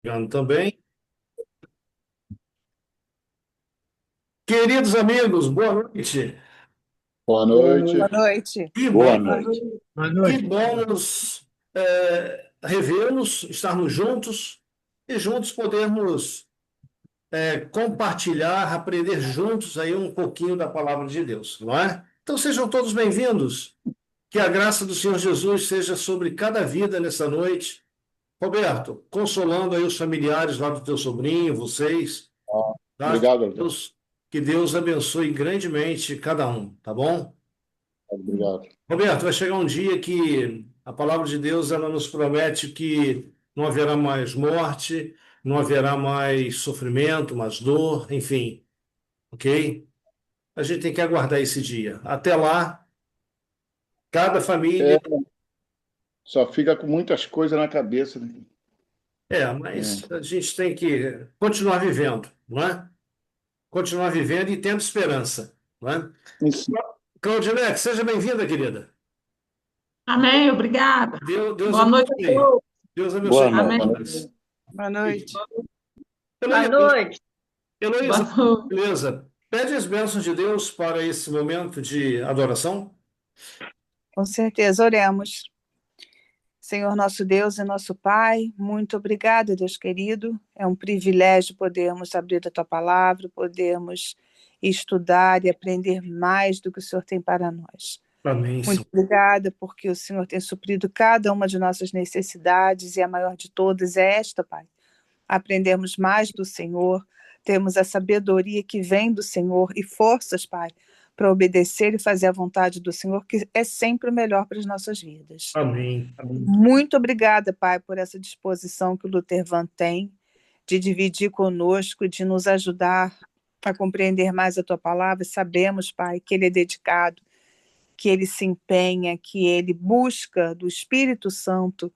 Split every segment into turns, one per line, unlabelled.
Obrigado também. Queridos amigos, boa noite.
Boa
Boa
noite.
noite. noite.
Que bom,
Boa noite.
Boa
que
noite.
bom nos revê-los, estarmos juntos e juntos podermos compartilhar, aprender juntos aí um pouquinho da palavra de Deus, não é? Então sejam todos bem-vindos. Que a graça do Senhor Jesus seja sobre cada vida nessa noite. Roberto, consolando aí os familiares lá do teu sobrinho, vocês,
Ah,
tá?
obrigado, Alberto.
Que Deus abençoe grandemente cada um, tá bom?
Obrigado.
Roberto, vai chegar um dia que a palavra de Deus ela nos promete que não haverá mais morte, não haverá mais sofrimento, mais dor, enfim, ok? A gente tem que aguardar esse dia. Até lá, cada família.
É, só fica com muitas coisas na cabeça, né?
Mas
É.
a gente tem que continuar vivendo, não é? Continuar vivendo e tendo esperança, não é?
Isso.
Claudinete, seja bem-vinda, querida.
Amém, obrigada.
Deus
Boa noite a
abençoe.
todos.
Deus
Boa
abençoe
Amém.
noite.
demais.
Boa noite.
Boa
Heloísa,
noite. Boa
Heloísa,
noite.
beleza. Pede as bênçãos de Deus para esse momento de adoração.
Com certeza, oremos. Senhor nosso Deus e nosso Pai, muito obrigado, Deus querido. É um privilégio podermos abrir a Tua palavra, podermos estudar e aprender mais do que o Senhor tem para nós.
Amém,
Muito
Senhor.
obrigada porque o Senhor tem suprido cada uma de nossas necessidades e a maior de todas é esta, Pai. Aprendermos mais do Senhor, temos a sabedoria que vem do Senhor e forças, Pai, para obedecer e fazer a vontade do Senhor, que é sempre o melhor para as nossas vidas.
Amém. Amém.
Muito obrigada, Pai, por essa disposição que o Lutervan tem de dividir conosco, de nos ajudar a compreender mais a Tua palavra. Sabemos, Pai, que ele é dedicado, que ele se empenha, que ele busca do Espírito Santo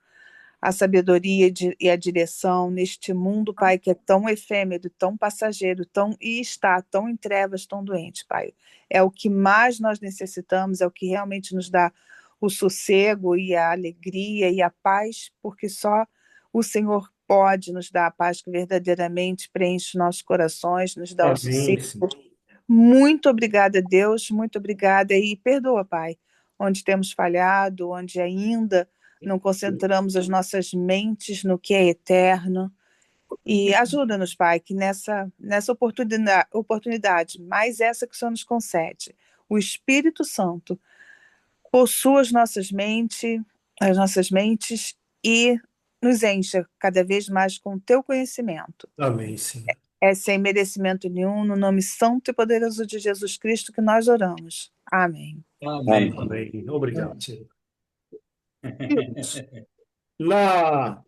a sabedoria e a direção neste mundo, Pai, que é tão efêmero, tão passageiro, e está tão em trevas, tão doente, Pai. É o que mais nós necessitamos, é o que realmente nos dá o sossego e a alegria e a paz, porque só o Senhor pode nos dar a paz que verdadeiramente preenche nossos corações, nos dá o
Amém,
sossego.
Senhor.
Muito obrigada, Deus, muito obrigada e perdoa, Pai, onde temos falhado, onde ainda não concentramos as nossas mentes no que é eterno. E ajuda-nos, Pai, que nessa oportunidade, mais essa que o Senhor nos concede, o Espírito Santo possua as nossas mentes e nos encha cada vez mais com o teu conhecimento.
Amém, Senhor.
É sem merecimento nenhum, no nome santo e poderoso de Jesus Cristo que nós oramos. Amém.
Amém.
Amém. Obrigado, Senhor. Na,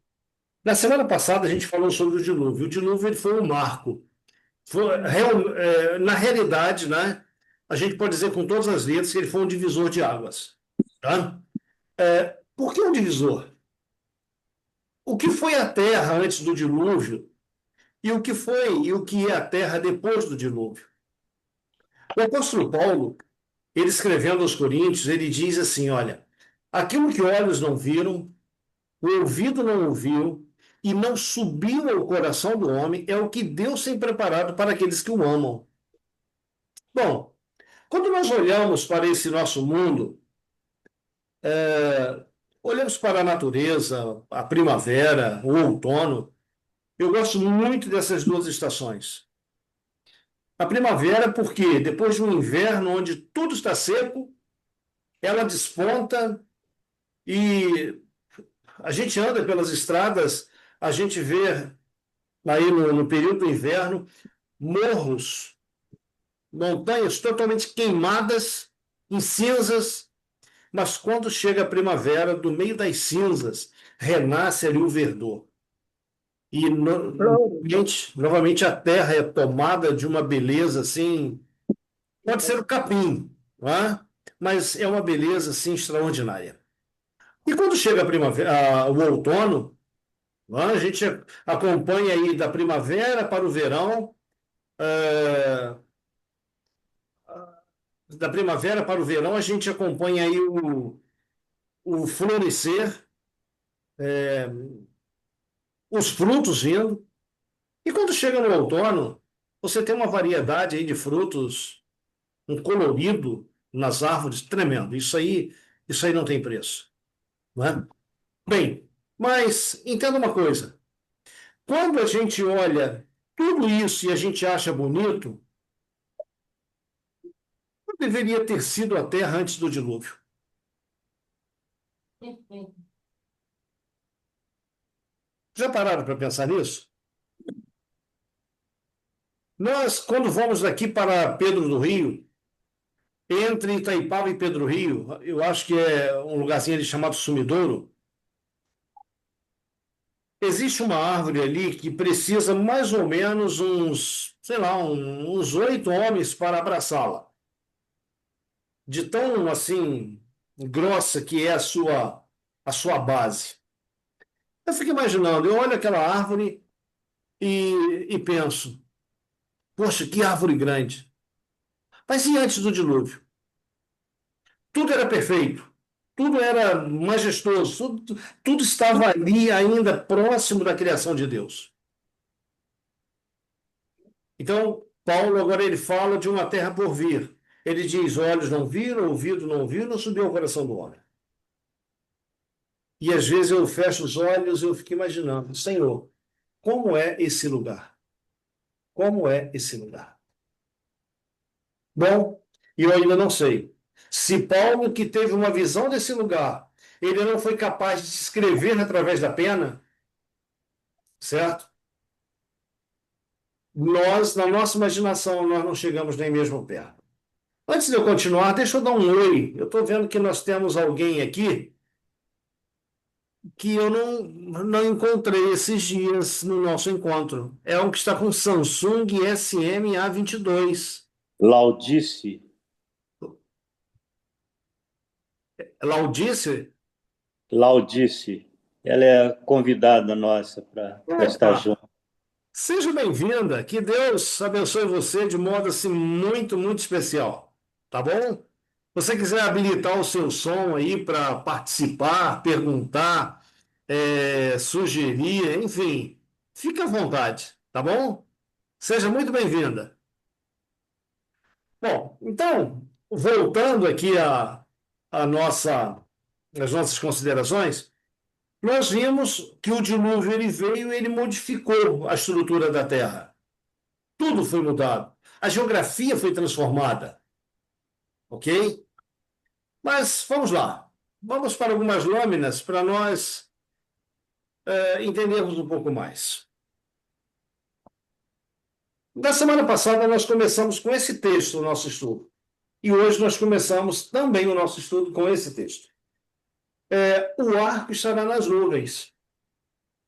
na semana passada a gente falou sobre o dilúvio. O dilúvio ele foi um marco. Na realidade, né, a gente pode dizer com todas as letras que ele foi um divisor de águas. Tá? Por que um divisor? O que foi a Terra antes do dilúvio e o que foi e o que é a Terra depois do dilúvio? O apóstolo Paulo, ele escrevendo aos Coríntios, ele diz assim: olha, aquilo que olhos não viram, o ouvido não ouviu e não subiu ao coração do homem é o que Deus tem preparado para aqueles que o amam. Bom, quando nós olhamos para esse nosso mundo, olhamos para a natureza, a primavera, o outono, eu gosto muito dessas duas estações. A primavera, porque depois de um inverno onde tudo está seco, ela desponta e a gente anda pelas estradas, a gente vê aí no período do inverno morros, montanhas totalmente queimadas, em cinzas, mas quando chega a primavera, do meio das cinzas, renasce ali o verdor. E novamente a terra é tomada de uma beleza assim, pode ser o capim, não é? Mas é uma beleza assim extraordinária. E quando chega a primavera, o outono, não é? A gente acompanha aí da primavera para o verão, é, da primavera para o verão, a gente acompanha aí o florescer os frutos vindo. E quando chega no outono, você tem uma variedade aí de frutos, um colorido nas árvores tremendo. Isso aí não tem preço, né? Bem, mas entenda uma coisa. Quando a gente olha tudo isso e a gente acha bonito, não deveria ter sido a Terra antes do dilúvio. Já pararam para pensar nisso? Nós, quando vamos daqui para Pedro do Rio, entre Itaipava e Pedro Rio, eu acho que é um lugarzinho ali chamado Sumidouro, existe uma árvore ali que precisa mais ou menos uns, sei lá, uns 8 homens para abraçá-la. De tão, assim, grossa que é a sua base. Eu fico imaginando, eu olho aquela árvore e penso, poxa, que árvore grande. Mas e antes do dilúvio? Tudo era perfeito, tudo era majestoso, tudo estava ali ainda próximo da criação de Deus. Então, Paulo agora ele fala de uma terra por vir. Ele diz: olhos não viram, ouvido não ouviram, não subiu ao coração do homem. E às vezes eu fecho os olhos e eu fico imaginando, Senhor, como é esse lugar? Como é esse lugar? Bom, eu ainda não sei. Se Paulo, que teve uma visão desse lugar, ele não foi capaz de escrever através da pena, certo? Nós, na nossa imaginação, nós não chegamos nem mesmo perto. Antes de eu continuar, deixa eu dar um oi. Eu estou vendo que nós temos alguém aqui que eu não encontrei esses dias no nosso encontro. É um que está com Samsung SM-A22.
Laudice,
Laudice?
Laudice, ela é convidada nossa para estar
Opa!
junto.
Seja bem-vinda. Que Deus abençoe você de modo assim muito, muito especial. Tá bom? Se você quiser habilitar o seu som aí para participar, perguntar, sugerir, enfim, fique à vontade, tá bom? Seja muito bem-vinda. Bom, então, voltando aqui às nossas considerações, nós vimos que o dilúvio ele veio e ele modificou a estrutura da Terra. Tudo foi mudado. A geografia foi transformada. Ok? Mas vamos lá. Vamos para algumas lâminas para nós entendermos um pouco mais. Na semana passada, nós começamos com esse texto, o nosso estudo. E hoje nós começamos também o nosso estudo com esse texto. O arco estará nas nuvens.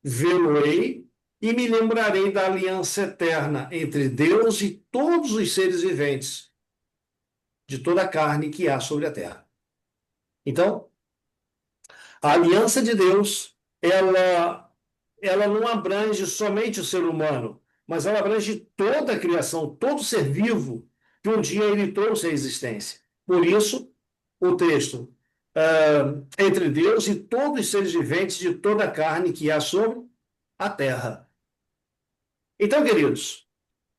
Vê-lo-ei e me lembrarei da aliança eterna entre Deus e todos os seres viventes, de toda a carne que há sobre a terra. Então, a aliança de Deus, ela não abrange somente o ser humano, mas ela abrange toda a criação, todo ser vivo que um dia ele trouxe à existência. Por isso, o texto, entre Deus e todos os seres viventes de toda a carne que há sobre a terra. Então, queridos,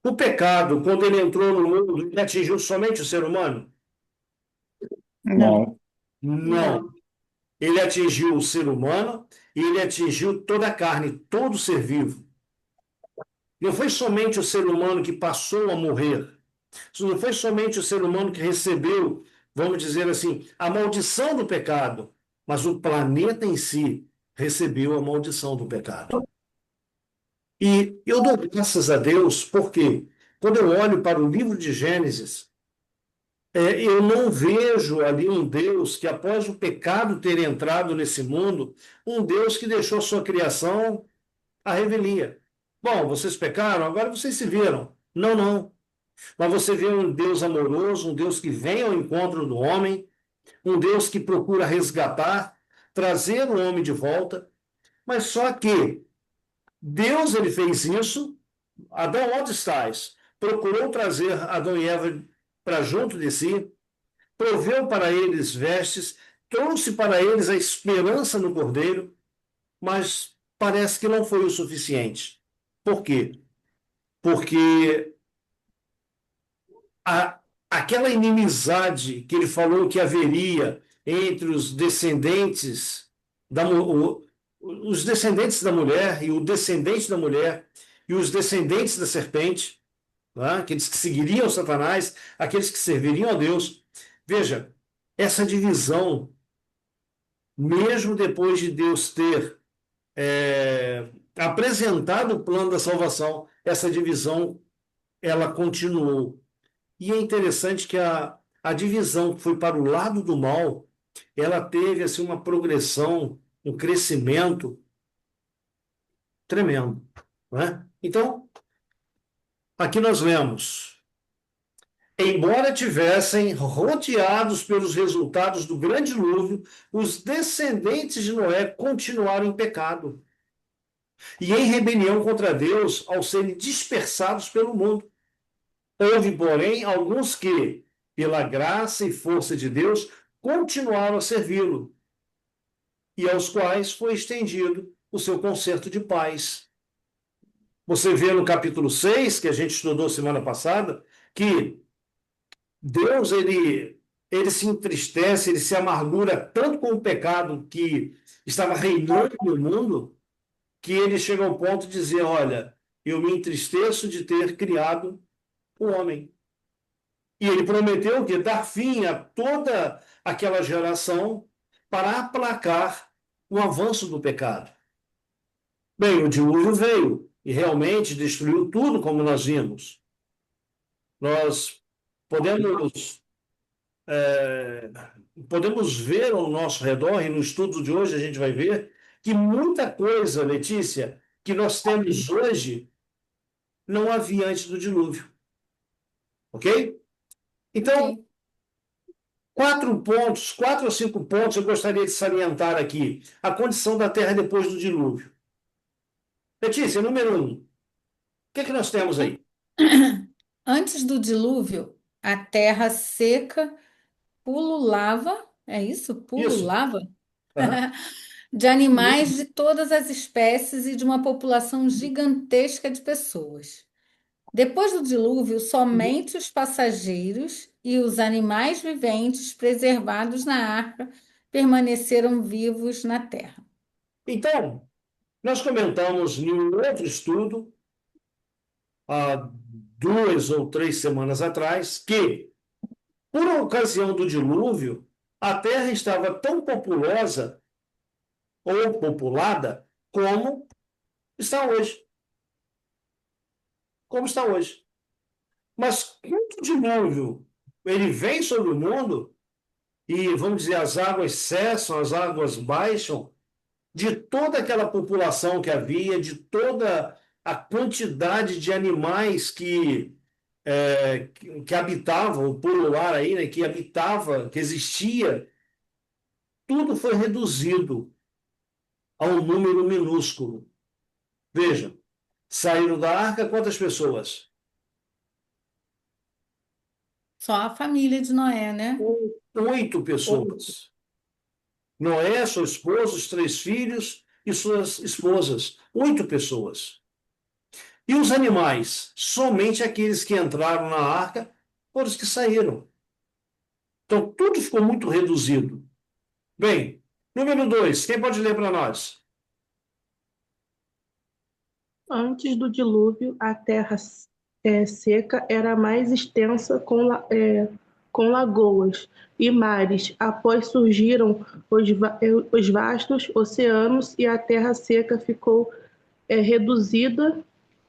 o pecado, quando ele entrou no mundo, ele atingiu somente o ser humano?
Não.
Não. Ele atingiu o ser humano e ele atingiu toda a carne, todo ser vivo. Não foi somente o ser humano que passou a morrer. Isso não foi somente o ser humano que recebeu, vamos dizer assim, a maldição do pecado, mas o planeta em si recebeu a maldição do pecado. E eu dou graças a Deus porque, quando eu olho para o livro de Gênesis, eu não vejo ali um Deus que, após o pecado ter entrado nesse mundo, um Deus que deixou sua criação à revelia. Bom, vocês pecaram, agora vocês se viram. Não, não. Mas você vê um Deus amoroso, um Deus que vem ao encontro do homem, um Deus que procura resgatar, trazer o homem de volta. Mas só que Deus ele fez isso. Adão, onde estás? Procurou trazer Adão e Eva para junto de si, proveu para eles vestes, trouxe para eles a esperança no Cordeiro, mas parece que não foi o suficiente. Por quê? Porque aquela inimizade que ele falou que haveria entre os descendentes os descendentes da mulher e o descendente da mulher e os descendentes da serpente, né? Aqueles que seguiriam Satanás, aqueles que serviriam a Deus. Veja, essa divisão, mesmo depois de Deus ter apresentado o plano da salvação, essa divisão ela continuou. E é interessante que a divisão que foi para o lado do mal, ela teve assim, uma progressão, um crescimento tremendo. Né? Então, aqui nós lemos: embora tivessem rodeados pelos resultados do grande dilúvio, os descendentes de Noé continuaram em pecado e em rebelião contra Deus ao serem dispersados pelo mundo. Houve, porém, alguns que, pela graça e força de Deus, continuaram a servi-lo, e aos quais foi estendido o seu concerto de paz. Você vê no capítulo 6, que a gente estudou semana passada, que Deus ele se entristece, ele se amargura tanto com o pecado que estava reinando no mundo, que ele chega ao ponto de dizer: olha, eu me entristeço de ter criado o homem. E ele prometeu que dar fim a toda aquela geração para aplacar o avanço do pecado. Bem, o dilúvio veio e realmente destruiu tudo, como nós vimos. Nós podemos, podemos ver ao nosso redor, e no estudo de hoje a gente vai ver, que muita coisa, Letícia, que nós temos hoje, não havia antes do dilúvio. Ok? Então, 4 ou 5 pontos eu gostaria de salientar aqui. A condição da Terra depois do dilúvio. Letícia, número 1. O que nós temos aí?
Antes do dilúvio, a terra seca pululava, é isso? Pululava?
Aham.
De animais de todas as espécies e de uma população gigantesca de pessoas. Depois do dilúvio, somente os passageiros e os animais viventes preservados na arca permaneceram vivos na terra.
Então, nós comentamos em um outro estudo, há 2 ou 3 semanas atrás, que, por ocasião do dilúvio, a Terra estava tão populosa ou populada como está hoje. Como está hoje. Mas quando o dilúvio ele vem sobre o mundo e, vamos dizer, as águas cessam, as águas baixam, de toda aquela população que havia, de toda a quantidade de animais que habitavam, pulular aí, né, que habitava, que existia, tudo foi reduzido a um número minúsculo. Veja, saíram da arca quantas pessoas?
Só a família de Noé, né?
8 pessoas. Noé, sua esposa, os 3 filhos e suas esposas. 8 pessoas. E os animais? Somente aqueles que entraram na arca foram os que saíram. Então, tudo ficou muito reduzido. Bem, número 2, quem pode ler para nós?
Antes do dilúvio, a terra seca era mais extensa com lagoas e mares. Após surgiram os vastos oceanos e a terra seca ficou reduzida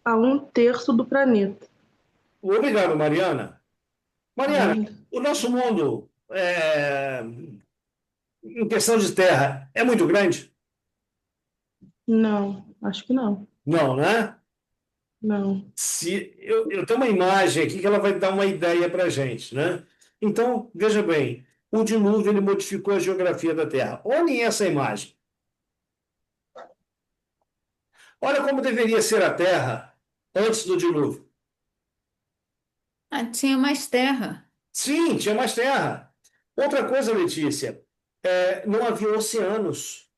a 1/3 do planeta.
Obrigado, Mariana. Mariana, o nosso mundo, em questão de terra, é muito grande?
Não, acho que não.
Não, né?
Não.
Eu tenho uma imagem aqui que ela vai dar uma ideia para a gente, né? Então, veja bem, o dilúvio ele modificou a geografia da Terra. Olhem essa imagem. Olha como deveria ser a Terra antes do dilúvio.
Tinha mais terra.
Sim, tinha mais terra. Outra coisa, Letícia, não havia oceanos.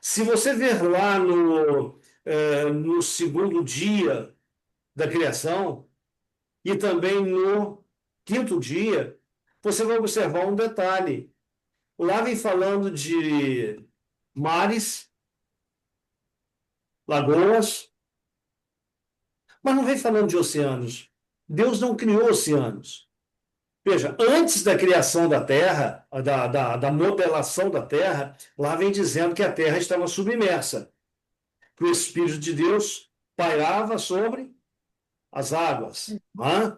Se você ver lá no segundo dia da criação e também no quinto dia, você vai observar um detalhe. Lá vem falando de mares, lagoas, mas não vem falando de oceanos. Deus não criou oceanos. Veja, antes da criação da Terra, da modelação da Terra, lá vem dizendo que a Terra estava submersa, que o Espírito de Deus pairava sobre as águas. Né?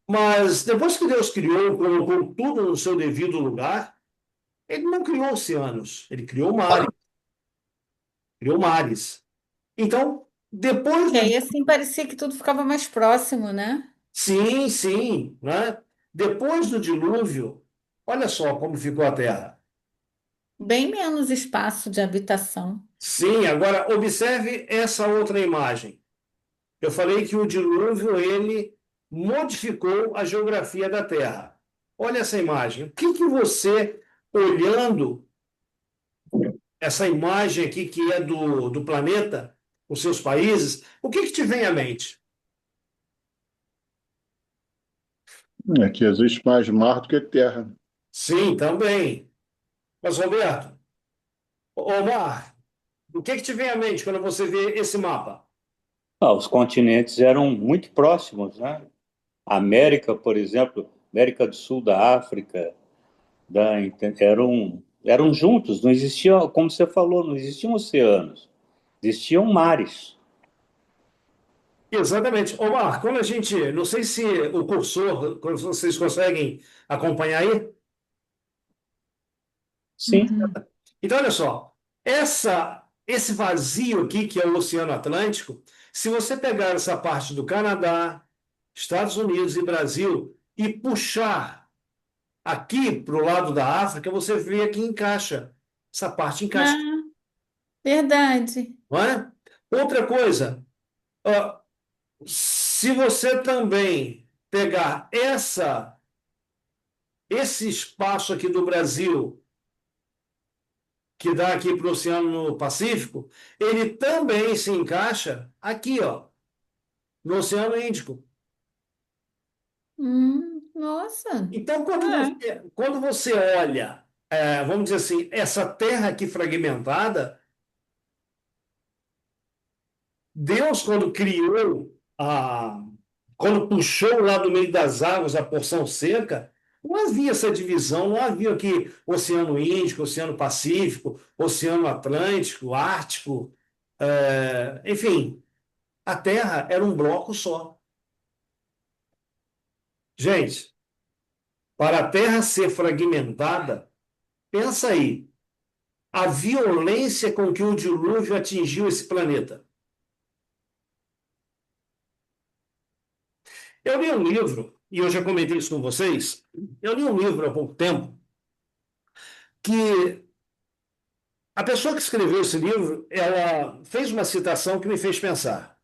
Mas depois que Deus criou, colocou tudo no seu devido lugar, ele não criou oceanos, ele criou mares. Criou mares. Então, depois
E
do.
aí, assim, parecia que tudo ficava mais próximo, né?
Sim, sim, né? Depois do dilúvio, olha só como ficou a Terra.
Bem menos espaço de habitação.
Sim, agora observe essa outra imagem. Eu falei que o dilúvio ele modificou a geografia da Terra. Olha essa imagem. O que que você, olhando essa imagem aqui que é do planeta, os seus países, o que que te vem à mente?
Aqui existe mais mar do que terra.
Sim, também. Mas, Roberto, Omar, o que que te vem à mente quando você vê esse mapa?
Os continentes eram muito próximos, né? A América, por exemplo, América do Sul, da África, eram juntos, não existia, como você falou, não existiam oceanos, existiam mares.
Exatamente. Omar, quando a gente. Não sei se o cursor, quando vocês conseguem acompanhar aí.
Sim,
Então, olha só. Esse vazio aqui, que é o Oceano Atlântico, se você pegar essa parte do Canadá, Estados Unidos e Brasil e puxar aqui para o lado da África, você vê que encaixa. Essa parte encaixa,
Ah, verdade.
não é? Outra coisa, ó, se você também pegar esse espaço aqui do Brasil, que dá aqui para o Oceano Pacífico, ele também se encaixa aqui, ó, no Oceano Índico.
Nossa.
Então,
É.
quando você olha, vamos dizer assim, essa terra aqui fragmentada, Deus, quando puxou lá do meio das águas a porção seca, não havia essa divisão, não havia aqui Oceano Índico, Oceano Pacífico, Oceano Atlântico, Ártico, enfim, a Terra era um bloco só. Gente, para a Terra ser fragmentada, pensa aí, a violência com que o dilúvio atingiu esse planeta. Eu li um livro, e eu já comentei isso com vocês, eu li um livro há pouco tempo, que a pessoa que escreveu esse livro, ela fez uma citação que me fez pensar.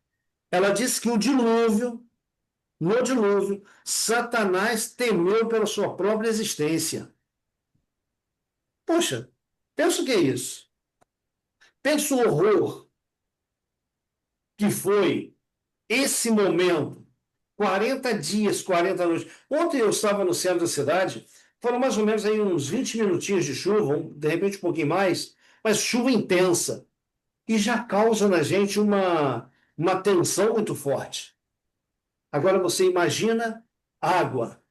Ela disse que no dilúvio, Satanás temeu pela sua própria existência. Poxa, pensa o que é isso. Pensa o horror que foi esse momento, 40 dias, 40 noites. Ontem eu estava no centro da cidade, foram mais ou menos aí uns 20 minutinhos de chuva, de repente um pouquinho mais, mas chuva intensa. E já causa na gente uma tensão muito forte. Agora você imagina água,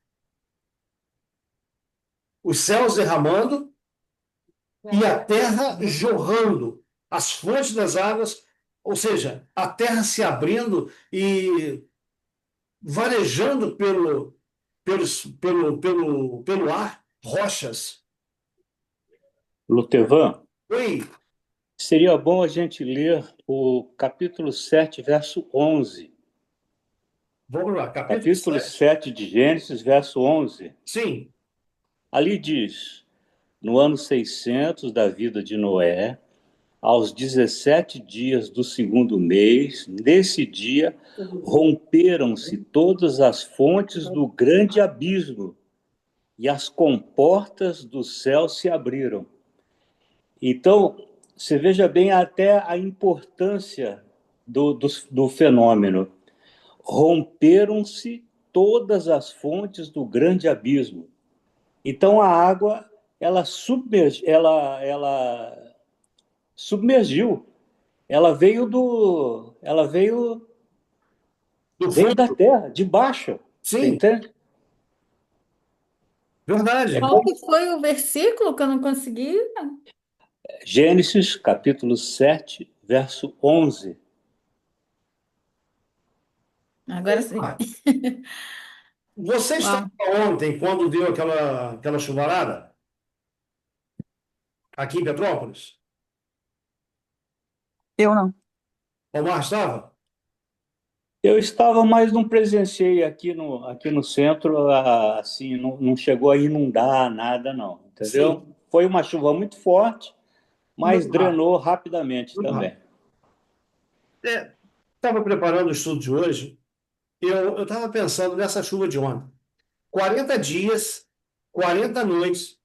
os céus derramando e a terra jorrando, as fontes das águas, ou seja, a terra se abrindo e varejando pelo ar rochas.
Lutevan,
Oi,
seria bom a gente ler o capítulo 7, verso 11.
vamos lá, capítulo
Capítulo
7.
7 de Gênesis, verso 11.
Sim,
Ali diz: no ano 600 da vida de Noé, aos 17 dias do segundo mês, nesse dia, romperam-se todas as fontes do grande abismo e as comportas do céu se abriram. Então, você veja bem até a importância do fenômeno. Romperam-se todas as fontes do grande abismo. Então a água ela submergiu. Veio da
fundo.
terra, de baixo. Você
Sim,
entende?
verdade.
Qual que foi o versículo que eu não consegui?
Gênesis, capítulo 7, verso 11.
Agora sim.
Você estava
Uau.
ontem, quando deu aquela chuvarada, aqui em Petrópolis?
Eu não.
O Mar estava?
Eu estava, mas não presenciei aqui no centro, assim, não chegou a inundar nada, não,
Sim,
entendeu? Foi uma chuva muito forte, mas
muito rápido.
drenou rapidamente
Muito
também.
rápido. Estava preparando o estudo de hoje, eu estava pensando nessa chuva de ontem. 40 dias, 40 noites,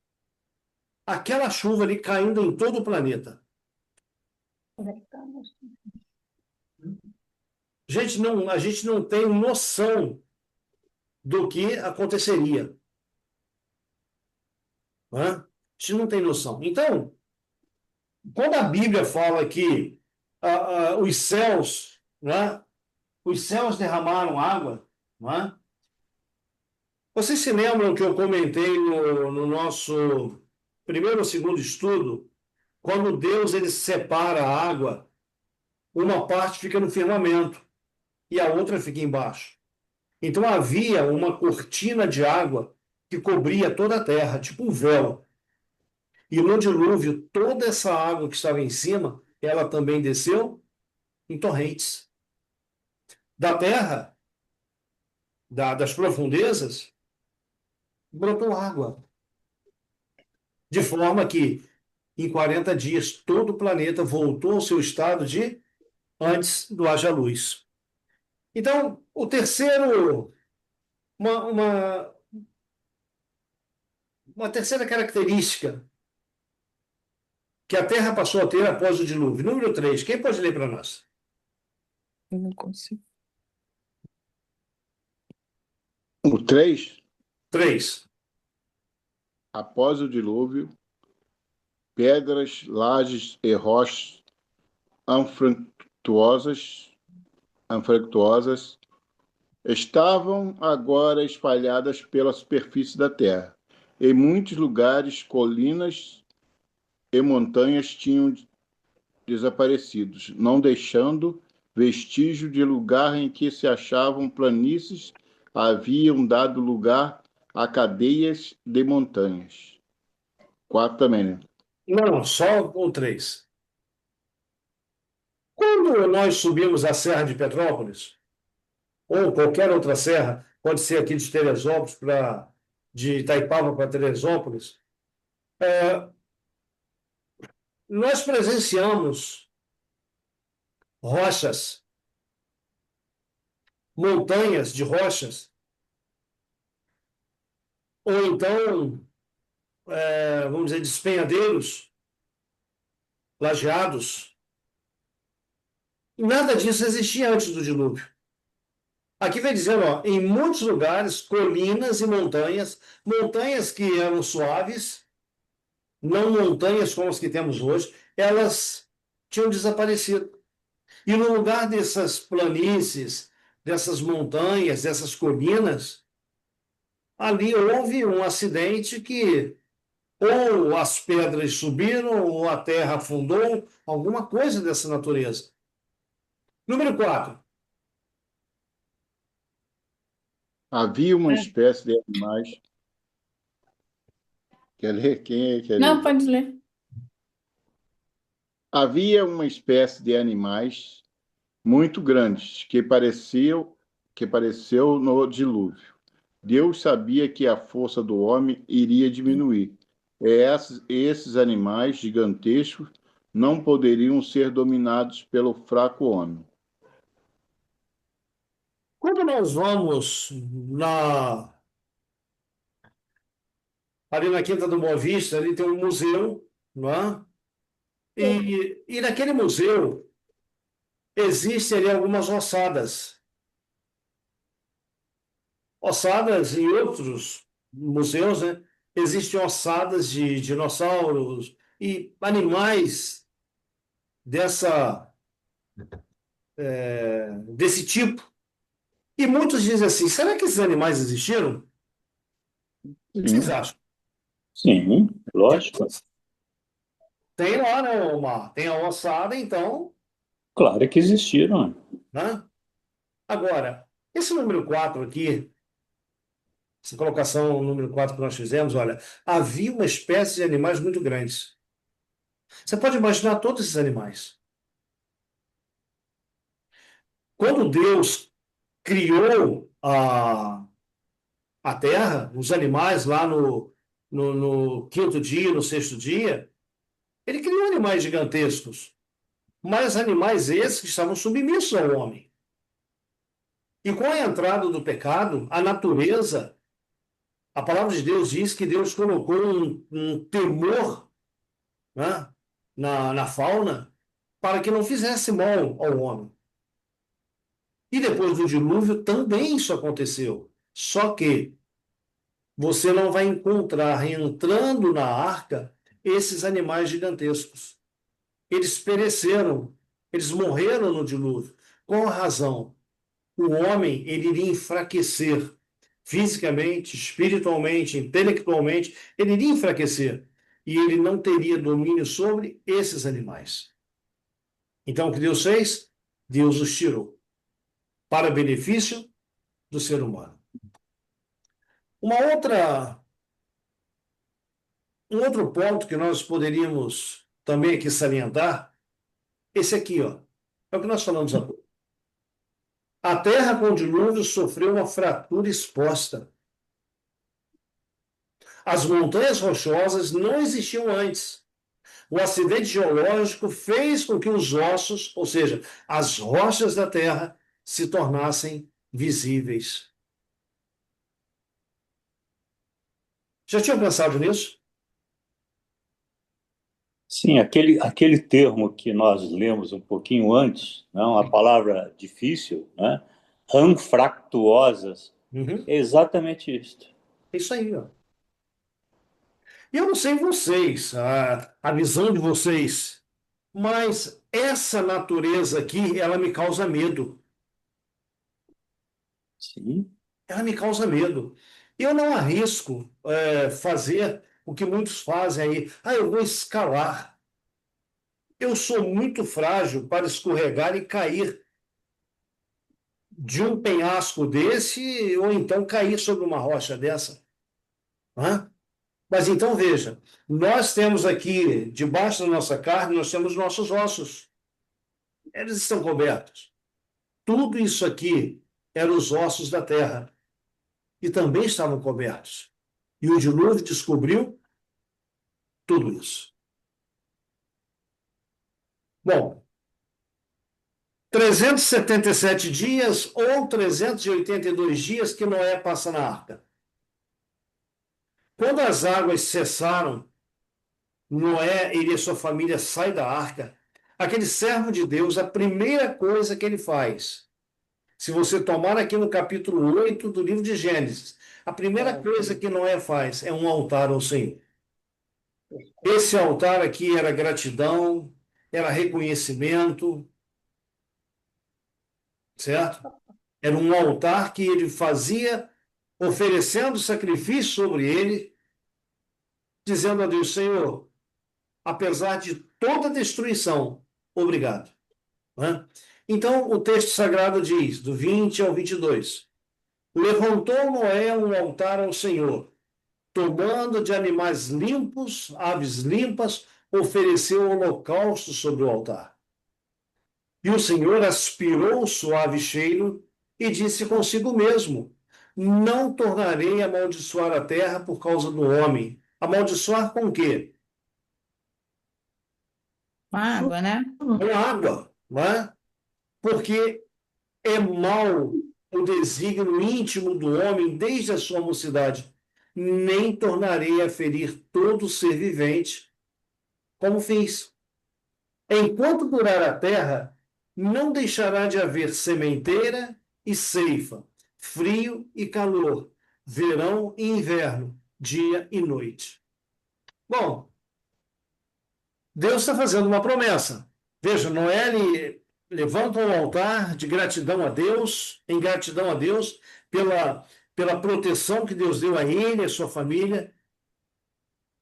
aquela chuva ali caindo em todo o planeta. A gente não tem noção do que aconteceria. Não é? A gente não tem noção. Então, quando a Bíblia fala que os céus, né, os céus derramaram água, não é? Vocês se lembram que eu comentei no nosso primeiro ou segundo estudo, quando Deus ele separa a água, uma parte fica no firmamento e a outra fica embaixo. Então havia uma cortina de água que cobria toda a terra, tipo um véu. E no dilúvio, toda essa água que estava em cima, ela também desceu em torrentes. Da terra, das profundezas, brotou água. De forma que, em 40 dias, todo o planeta voltou ao seu estado de antes do haja luz. Então, o terceiro, uma, uma, uma terceira característica que a Terra passou a ter após o dilúvio. Número 3, quem pode ler para nós?
Eu não consigo.
O 3,
3.
após o dilúvio, pedras, lajes e rochas anfractuosas estavam agora espalhadas pela superfície da terra. Em muitos lugares, colinas e montanhas tinham desaparecido, não deixando vestígio de lugar em que se achavam planícies, haviam dado lugar a cadeias de montanhas. 4 também, né?
Não, só o 3. Quando nós subimos a Serra de Petrópolis, ou qualquer outra serra, pode ser aqui de Teresópolis de Itaipava para Teresópolis, nós presenciamos rochas, montanhas de rochas, ou então, vamos dizer, despenhadeiros, lajeados. Nada disso existia antes do dilúvio. Aqui vem dizendo, ó, em muitos lugares, colinas e montanhas que eram suaves, não montanhas como as que temos hoje, elas tinham desaparecido. E no lugar dessas planícies, dessas montanhas, dessas colinas, ali houve um acidente que ou as pedras subiram, ou a terra afundou, alguma coisa dessa natureza. Número 4.
Havia uma espécie de animais. Quer ler? Quem quer
Não,
ler?
pode ler.
Havia uma espécie de animais muito grandes que pareceu no dilúvio. Deus sabia que a força do homem iria diminuir. Esses animais gigantescos não poderiam ser dominados pelo fraco homem.
Quando nós vamos ali na Quinta do Boa Vista, ali tem um museu, não é? E naquele museu existem ali algumas ossadas. Ossadas em outros museus, né? Existem ossadas de dinossauros e animais dessa, desse tipo. E muitos dizem assim: será que esses animais existiram? O que vocês
Sim,
acham?
Sim, lógico.
Tem lá, né, Omar? Tem a ossada, então,
Claro que existiram.
né? Agora, esse número 4 aqui, essa colocação número 4 que nós fizemos, olha, havia uma espécie de animais muito grandes. Você pode imaginar todos esses animais. Quando Deus criou a terra, os animais lá no quinto dia, no sexto dia, ele criou animais gigantescos, mas animais esses que estavam submissos ao homem. E com a entrada do pecado, a natureza, a palavra de Deus diz que Deus colocou um temor, né, na fauna para que não fizesse mal ao homem. E depois do dilúvio também isso aconteceu. Só que você não vai encontrar entrando na arca esses animais gigantescos. Eles pereceram, eles morreram no dilúvio. Qual a razão? O homem ele iria enfraquecer fisicamente, espiritualmente, intelectualmente, ele iria enfraquecer e ele não teria domínio sobre esses animais. Então, o que Deus fez? Deus os tirou para benefício do ser humano. Uma outra, um outro ponto que nós poderíamos também aqui salientar, esse aqui, ó, é o que nós falamos há pouco. A terra com o dilúvio sofreu uma fratura exposta. As montanhas rochosas não existiam antes. O acidente geológico fez com que os ossos, ou seja, as rochas da terra, se tornassem visíveis. Já tinha pensado nisso?
Sim, aquele termo que nós lemos um pouquinho antes, né, uma palavra difícil, né, anfractuosas,
Uhum.
é exatamente isto.
É isso aí, ó. E eu não sei vocês, a visão de vocês, mas essa natureza aqui, ela me causa medo.
Sim,
Ela me causa medo. Eu não arrisco fazer o que muitos fazem aí. Eu vou escalar. Eu sou muito frágil para escorregar e cair de um penhasco desse, ou então cair sobre uma rocha dessa. Hã? Mas então veja, nós temos aqui, debaixo da nossa carne, nós temos nossos ossos. Eles estão cobertos. Tudo isso aqui eram os ossos da terra. E também estavam cobertos. E o dilúvio descobriu tudo isso. Bom, 377 dias ou 382 dias que Noé passa na arca. Quando as águas cessaram, Noé e a sua família saem da arca. Aquele servo de Deus, a primeira coisa que ele faz, se você tomar aqui no capítulo 8 do livro de Gênesis, a primeira coisa que Noé faz é um altar ao Senhor. Esse altar aqui era gratidão, era reconhecimento, certo? Era um altar que ele fazia, oferecendo sacrifício sobre ele, dizendo a Deus: Senhor, apesar de toda a destruição, obrigado. Né? Então, o texto sagrado diz, do 20 ao 22, levantou Noé um altar ao Senhor, tomando de animais limpos, aves limpas, ofereceu holocausto sobre o altar. E o Senhor aspirou o suave cheiro e disse consigo mesmo: não tornarei a amaldiçoar a terra por causa do homem. Amaldiçoar com quê?
Com água, né?
Com água, não é? Porque é mau o desígnio íntimo do homem desde a sua mocidade. Nem tornarei a ferir todo ser vivente, como fiz. Enquanto durar a terra, não deixará de haver sementeira e ceifa, frio e calor, verão e inverno, dia e noite. Bom, Deus está fazendo uma promessa. Veja, Noé levanta um altar de gratidão a Deus, em gratidão a Deus pela proteção que Deus deu a ele e a sua família,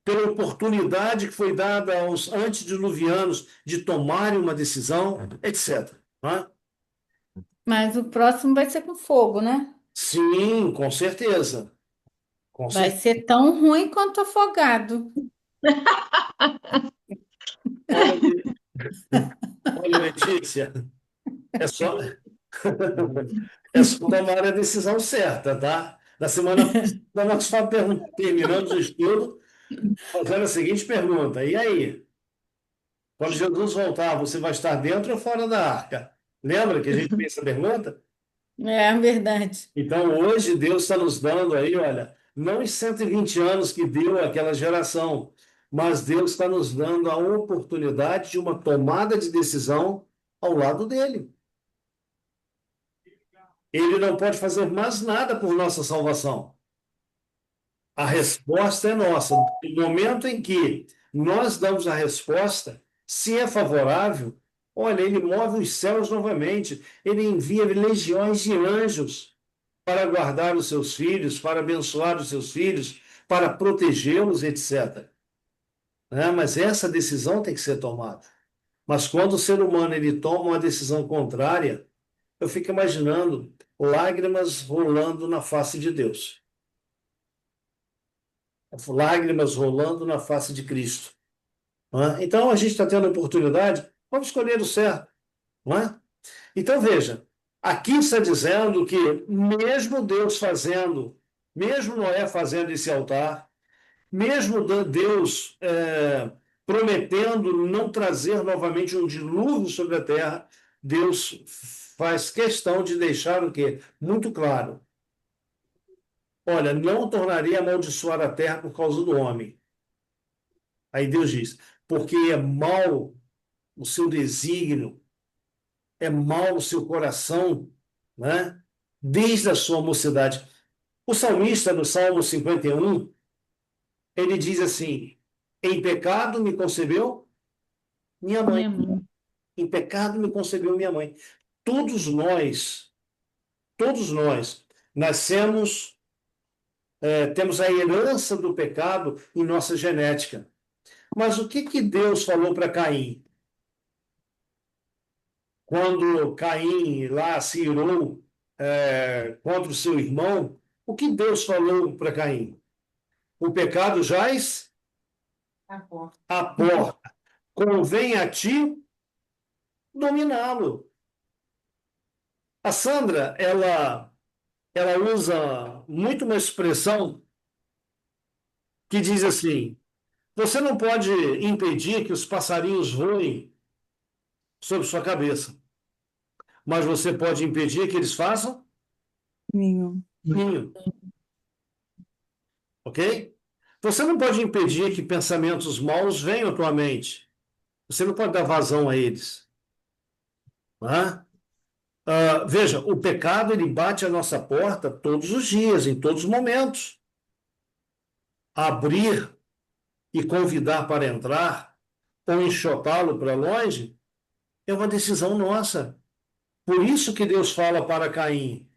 pela oportunidade que foi dada aos antediluvianos de tomarem uma decisão, etc. Não é?
Mas o próximo vai ser com fogo, né?
Sim, com certeza. Com
Vai
certeza.
ser tão ruim quanto afogado.
Olha, Letícia, é só, é só tomar a decisão certa, tá? Na semana passada, nós terminamos o estudo fazendo a seguinte pergunta: e aí? Quando Jesus voltar, você vai estar dentro ou fora da arca? Lembra que a gente fez essa pergunta?
É verdade.
Então, hoje, Deus está nos dando aí, olha, não os 120 anos que deu aquela geração, mas Deus está nos dando a oportunidade de uma tomada de decisão ao lado dele. Ele não pode fazer mais nada por nossa salvação. A resposta é nossa. No momento em que nós damos a resposta, se é favorável, olha, ele move os céus novamente, ele envia legiões de anjos para guardar os seus filhos, para abençoar os seus filhos, para protegê-los, etc. Mas essa decisão tem que ser tomada. Mas quando o ser humano ele toma uma decisão contrária, eu fico imaginando lágrimas rolando na face de Deus. Lágrimas rolando na face de Cristo. Então, a gente está tendo a oportunidade, vamos escolher o certo. Não é? Então, veja, aqui está dizendo que mesmo Deus fazendo, mesmo Noé fazendo esse altar, mesmo Deus prometendo não trazer novamente um dilúvio sobre a terra, Deus faz questão de deixar o quê? Muito claro. Olha, não tornarei a amaldiçoar a terra por causa do homem. Aí Deus diz, porque é mau o seu desígnio, é mau o seu coração, né? Desde a sua mocidade. O salmista, no Salmo 51, ele diz assim, em pecado me concebeu minha mãe. Em pecado me concebeu minha mãe. Todos nós nascemos, temos a herança do pecado em nossa genética. Mas o que Deus falou para Caim? Quando Caim lá se irou contra o seu irmão, o que Deus falou para Caim? O pecado jaz à porta. Convém a ti dominá-lo. A Sandra, ela usa muito uma expressão que diz assim: você não pode impedir que os passarinhos voem sobre sua cabeça, mas você pode impedir que eles façam
Ninho.
ninho. Ok? Você não pode impedir que pensamentos maus venham à tua mente. Você não pode dar vazão a eles. Veja, o pecado ele bate à nossa porta todos os dias, em todos os momentos. Abrir e convidar para entrar ou enxotá-lo para longe é uma decisão nossa. Por isso que Deus fala para Caim,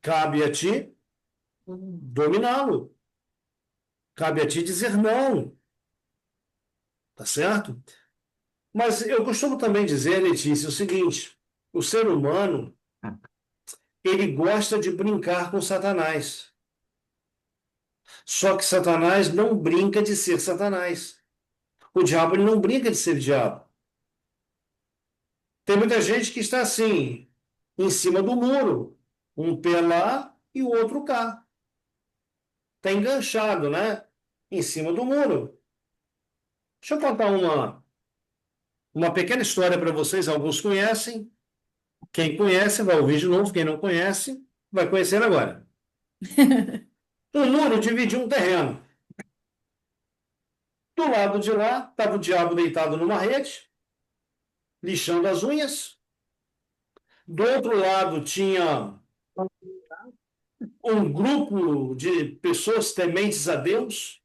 cabe a ti dominá-lo. Cabe a ti dizer não. Tá certo? Mas eu costumo também dizer, Letícia, o seguinte: o ser humano ele gosta de brincar com Satanás. Só que Satanás não brinca de ser Satanás. O diabo ele não brinca de ser diabo. Tem muita gente que está assim, em cima do muro, um pé lá e o outro cá. Está enganchado, né? Em cima do muro. Deixa eu contar uma pequena história para vocês. Alguns conhecem. Quem conhece vai ouvir de novo. Quem não conhece vai conhecer agora. Um muro dividiu um terreno. Do lado de lá, estava o diabo deitado numa rede, lixando as unhas. Do outro lado tinha um grupo de pessoas tementes a Deus.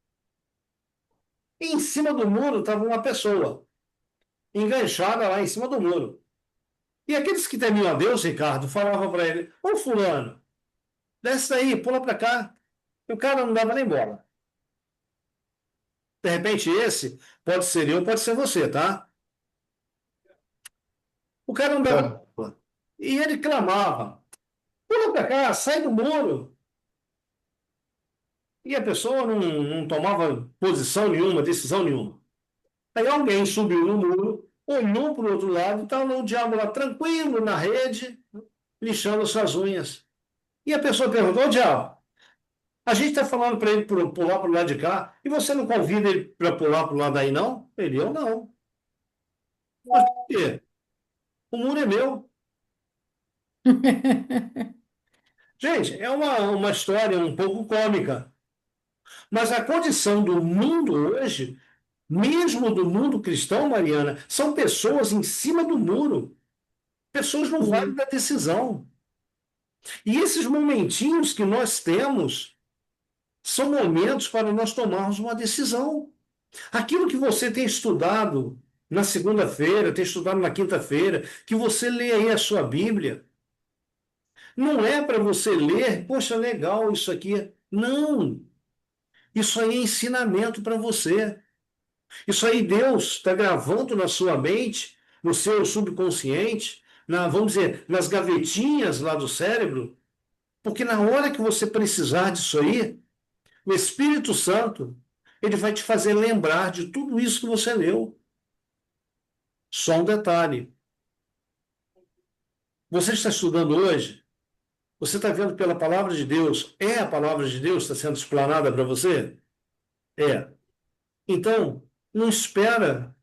E em cima do muro estava uma pessoa, enganchada lá em cima do muro. E aqueles que temiam a Deus, Ricardo, falavam para ele: Ô fulano, desce daí, pula para cá. E o cara não dava nem bola. De repente, esse pode ser eu, pode ser você, tá? O cara não dava nem bola. E ele clamava: pula para cá, sai do muro. E a pessoa não tomava posição nenhuma, decisão nenhuma. Aí alguém subiu no muro, olhou para o outro lado, estava o diabo lá tranquilo na rede, lixando suas unhas. E a pessoa perguntou: ô diabo, a gente está falando para ele pular para o lado de cá, e você não convida ele para pular para o lado daí, não? Ele: eu não. Mas por quê? O muro é meu. Gente, é uma história um pouco cômica. Mas a condição do mundo hoje, mesmo do mundo cristão, Mariana, são pessoas em cima do muro. Pessoas no vale da decisão. E esses momentinhos que nós temos são momentos para nós tomarmos uma decisão. Aquilo que você tem estudado na segunda-feira, tem estudado na quinta-feira, que você lê aí a sua Bíblia, não é para você ler, poxa, legal isso aqui. Não. Isso aí é ensinamento para você. Isso aí Deus está gravando na sua mente, no seu subconsciente, vamos dizer, nas gavetinhas lá do cérebro, porque na hora que você precisar disso aí, o Espírito Santo, ele vai te fazer lembrar de tudo isso que você leu. Só um detalhe. Você está estudando hoje? Você está vendo pela palavra de Deus? É a palavra de Deus que está sendo explanada para você? É. Então, não espera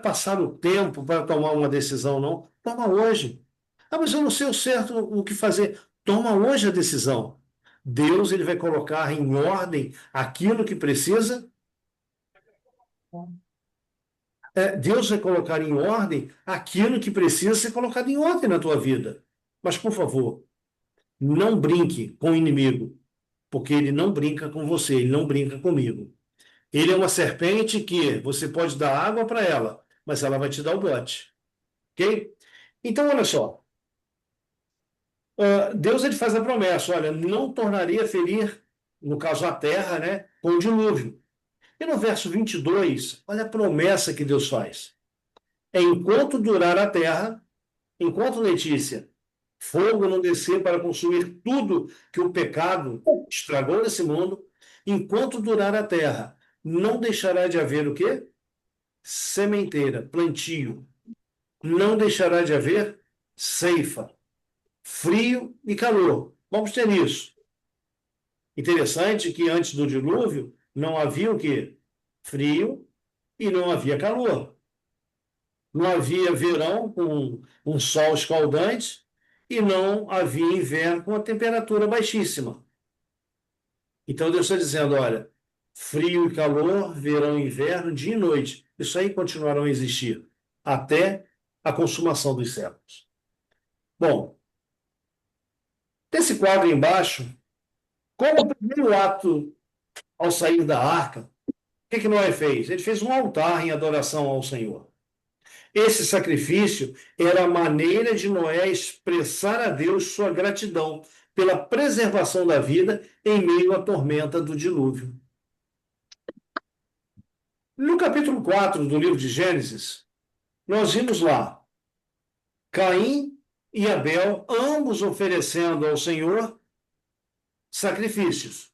passar o tempo para tomar uma decisão, não. Toma hoje. Ah, mas eu não sei o certo o que fazer. Toma hoje a decisão. Deus ele vai colocar em ordem aquilo que precisa. Deus vai colocar em ordem aquilo que precisa ser colocado em ordem na tua vida. Mas, por favor, não brinque com o inimigo, porque ele não brinca com você, ele não brinca comigo. Ele é uma serpente que você pode dar água para ela, mas ela vai te dar o bote. Ok? Então, olha só. Deus ele faz a promessa: olha, não tornaria ferir, no caso a terra, né, com o dilúvio. E no verso 22, olha a promessa que Deus faz. Enquanto durar a terra, enquanto, Letícia, fogo não descer para consumir tudo que o pecado estragou nesse mundo, enquanto durar a terra, não deixará de haver o quê? Sementeira, plantio. Não deixará de haver ceifa, frio e calor. Vamos ter isso. Interessante que antes do dilúvio não havia o quê? Frio e não havia calor. Não havia verão com um sol escaldante e não havia inverno com a temperatura baixíssima. Então Deus está dizendo: olha, frio e calor, verão e inverno, dia e noite, isso aí continuarão a existir até a consumação dos séculos. Bom, desse quadro embaixo, como o primeiro ato ao sair da arca, o que Noé fez? Ele fez um altar em adoração ao Senhor. Esse sacrifício era a maneira de Noé expressar a Deus sua gratidão pela preservação da vida em meio à tormenta do dilúvio. No capítulo 4 do livro de Gênesis, nós vimos lá Caim e Abel, ambos oferecendo ao Senhor sacrifícios.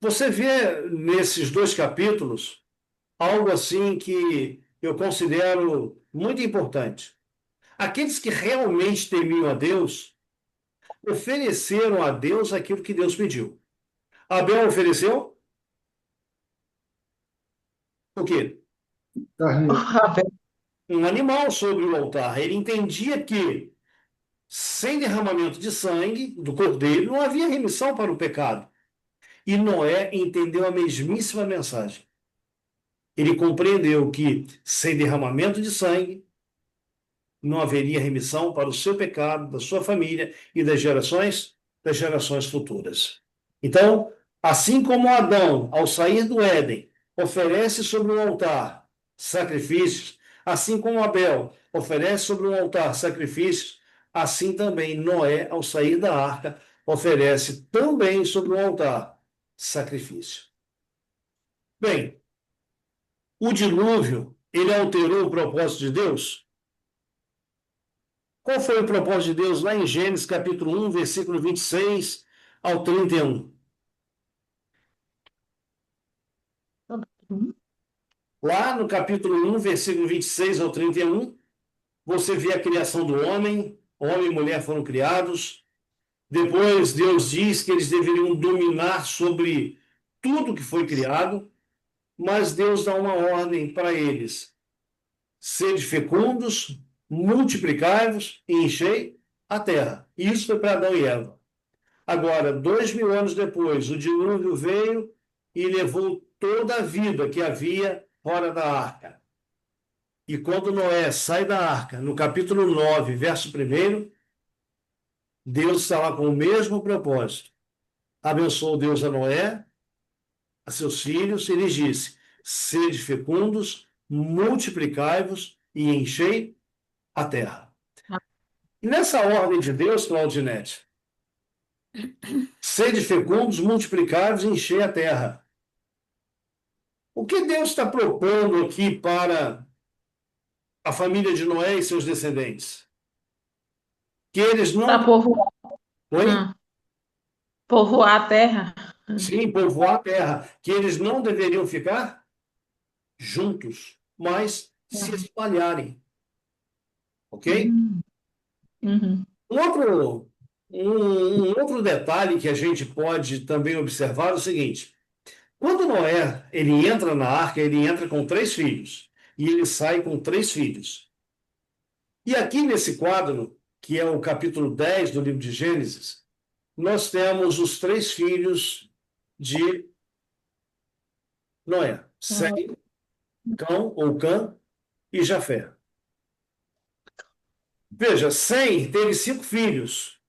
Você vê nesses dois capítulos algo assim que eu considero muito importante. Aqueles que realmente temiam a Deus ofereceram a Deus aquilo que Deus pediu. Abel ofereceu o quê? Um animal sobre o altar. Ele entendia que sem derramamento de sangue do cordeiro não havia remissão para o pecado. E Noé entendeu a mesmíssima mensagem. Ele compreendeu que, sem derramamento de sangue, não haveria remissão para o seu pecado, da sua família e das gerações futuras. Então, assim como Adão, ao sair do Éden, oferece sobre um altar sacrifícios, assim como Abel oferece sobre um altar sacrifícios, assim também Noé, ao sair da arca, oferece também sobre um altar sacrifício. Bem, o dilúvio, ele alterou o propósito de Deus? Qual foi o propósito de Deus lá em Gênesis capítulo 1, versículo 26 ao 31? Lá no capítulo 1, versículo 26 ao 31, você vê a criação do homem e mulher foram criados. Depois Deus diz que eles deveriam dominar sobre tudo que foi criado, mas Deus dá uma ordem para eles: sede fecundos, multiplicai-vos e enchei a terra. Isso foi para Adão e Eva. Agora, 2000 anos depois, o dilúvio veio e levou toda a vida que havia fora da arca. E quando Noé sai da arca, no capítulo 9, verso 1, Deus está lá com o mesmo propósito. Abençoou Deus a Noé, a seus filhos, e lhes disse: sede fecundos, multiplicai-vos e enchei a terra. E nessa ordem de Deus, Claudinete, sede fecundos, multiplicai-vos e enchei a terra. O que Deus está propondo aqui para a família de Noé e seus descendentes? Que eles
Para
não.
povoar,
Oi?
povoar a terra.
Sim, povoar a terra. Que eles não deveriam ficar juntos, mas se espalharem. Ok?
Uhum.
Um outro detalhe que a gente pode também observar é o seguinte: quando Noé ele entra na arca, ele entra com 3 filhos e ele sai com 3 filhos. E aqui nesse quadro, que é o capítulo 10 do livro de Gênesis, nós temos os 3 filhos de Noé: Sem, Cão ou Cã e Jafé. Veja, Sem teve 5 filhos,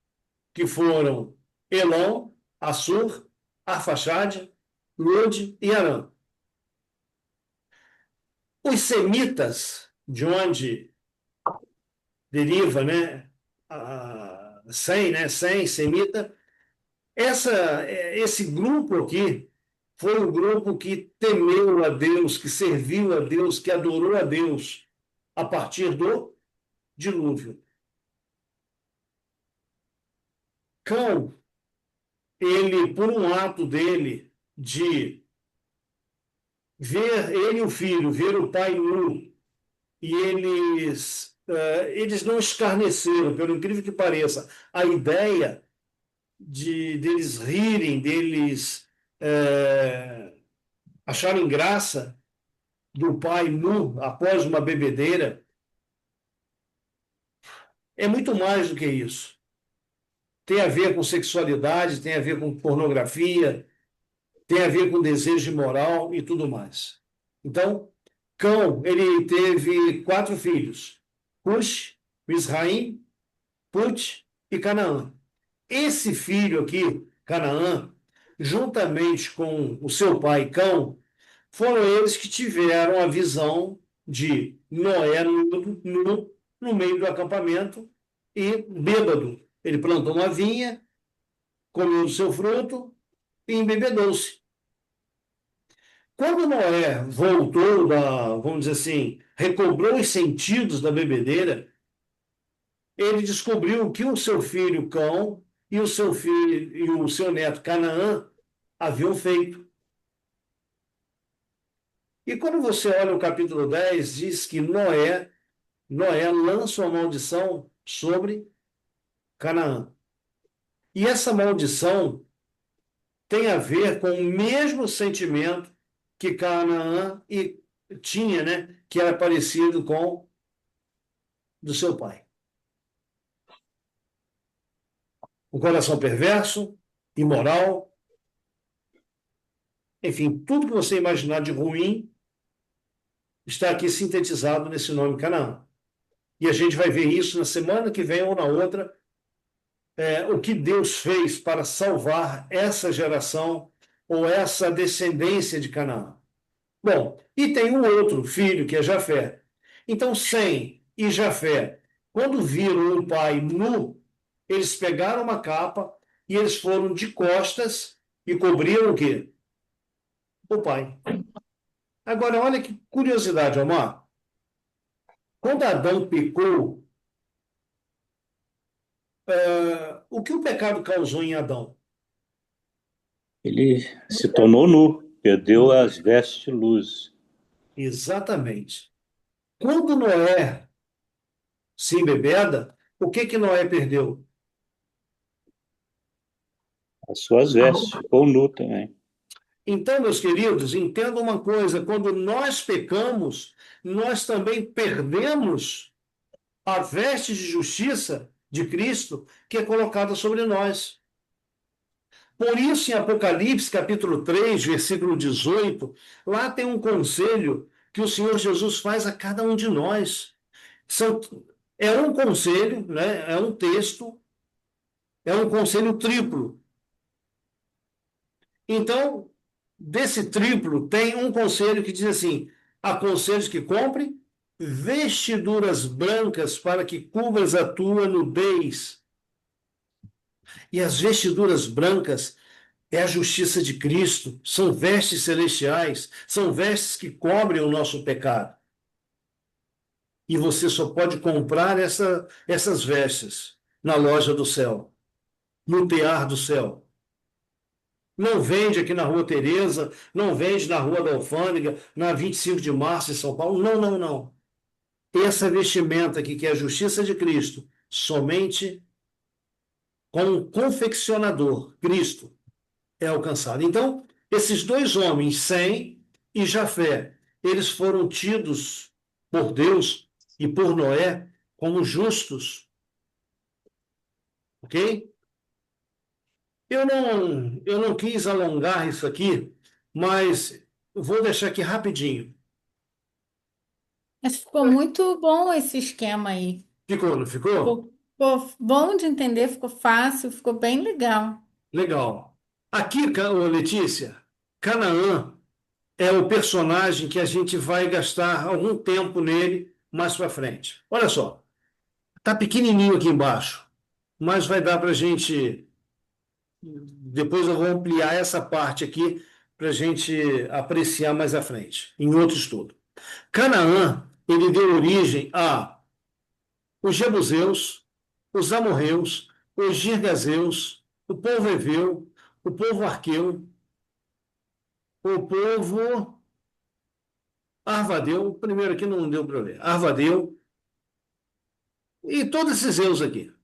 que foram Elão, Assur, Arfaxade, Lud e Arã. Os semitas, de onde deriva, né, Sem, né, Sem, semita, esse grupo aqui foi o grupo que temeu a Deus, que serviu a Deus, que adorou a Deus a partir do dilúvio. Cão, ele, por um ato dele de ver ele e o filho, ver o pai nu, e eles não escarneceram, pelo incrível que pareça, a ideia deles rirem, deles acharem graça do pai nu após uma bebedeira, é muito mais do que isso. Tem a ver com sexualidade, tem a ver com pornografia, tem a ver com desejo imoral e tudo mais. Então, Cão, ele teve 4 filhos: Cush, Misraim, Put e Canaã. Esse filho aqui, Canaã, juntamente com o seu pai Cão, foram eles que tiveram a visão de Noé no meio do acampamento e bêbado. Ele plantou uma vinha, comeu o seu fruto e embebedou-se. Quando Noé voltou vamos dizer assim, recobrou os sentidos da bebedeira, ele descobriu que o seu filho Cão e o seu neto Canaã haviam feito. E quando você olha o capítulo 10, diz que Noé lança uma maldição sobre Canaã. E essa maldição tem a ver com o mesmo sentimento que Canaã tinha, né? Que era parecido com do seu pai. Um coração perverso, imoral, enfim, tudo que você imaginar de ruim está aqui sintetizado nesse nome Canaã. E a gente vai ver isso na semana que vem ou na outra, o que Deus fez para salvar essa geração ou essa descendência de Canaã. Bom, e tem um outro filho, que é Jafé. Então, Sem e Jafé, quando viram o pai nu, eles pegaram uma capa e eles foram de costas e cobriram o quê? O pai. Agora, olha que curiosidade, Omar. Quando Adão pecou, o que o pecado causou em Adão?
Ele se tornou nu, perdeu as vestes de luz.
Exatamente. Quando Noé se embebeda, o que que Noé perdeu?
As suas vestes, ficou nu também.
Então, meus queridos, entendam uma coisa: quando nós pecamos, nós também perdemos a veste de justiça de Cristo que é colocada sobre nós. Por isso, em Apocalipse, capítulo 3, versículo 18, lá tem um conselho que o Senhor Jesus faz a cada um de nós. São, é um conselho, né? É um texto, é um conselho triplo. Então, desse triplo, tem um conselho que diz assim: aconselho que compre vestiduras brancas para que cubras a tua nudez. E as vestiduras brancas é a justiça de Cristo, são vestes celestiais, são vestes que cobrem o nosso pecado. E você só pode comprar essas vestes na loja do céu, no tear do céu. Não vende aqui na Rua Tereza, não vende na Rua da Alfândega, na 25 de março em São Paulo. Não, não, não. Essa vestimenta aqui, que é a justiça de Cristo, somente com um confeccionador, Cristo, é alcançado. Então, esses dois homens, Sem e Jafé, eles foram tidos por Deus e por Noé como justos, ok? Eu não quis alongar isso aqui, mas vou deixar aqui rapidinho.
Mas ficou muito bom esse esquema aí.
Ficou, não ficou?
Ficou bom de entender, ficou fácil, ficou bem legal.
Legal. Aqui, Letícia, Canaã é o personagem que a gente vai gastar algum tempo nele mais para frente. Olha só, tá pequenininho aqui embaixo, mas vai dar para a gente. Depois eu vou ampliar essa parte aqui para a gente apreciar mais à frente, em outro estudo. Canaã, ele deu origem a os jebuseus, os amorreus, os girgazeus, o povo heveu, o povo arqueu, o povo arvadeu, o primeiro aqui não deu para ler, arvadeu, e todos esses eus aqui.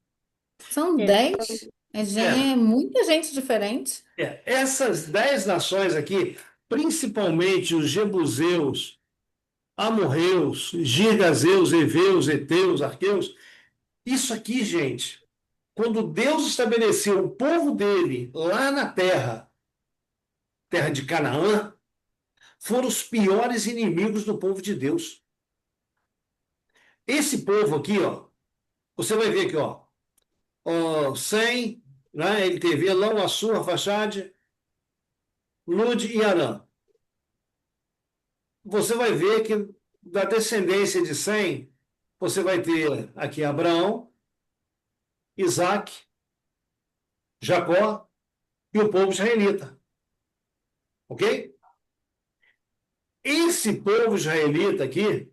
São 10,
É,
muita gente diferente.
essas 10 nações aqui, principalmente os jebuseus, amorreus, girgazeus, heveus, heteus, arqueus, isso aqui, gente, quando Deus estabeleceu o povo dele lá na terra, terra de Canaã, foram os piores inimigos do povo de Deus. Esse povo aqui, ó, você vai ver aqui, ó, Sem, né, ele teve Elão, Assur, Arfaxade, Lud e Arã. Você vai ver que da descendência de Sem, você vai ter aqui Abraão, Isaac, Jacó e o povo israelita. Ok? Esse povo israelita aqui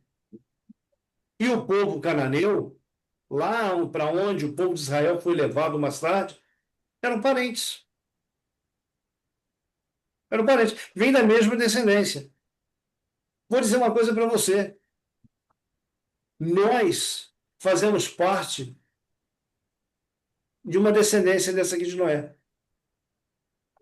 e o povo cananeu, lá para onde o povo de Israel foi levado mais tarde, eram parentes. Eram parentes. Vêm da mesma descendência. Vou dizer uma coisa para você. Nós fazemos parte de uma descendência dessa aqui de Noé.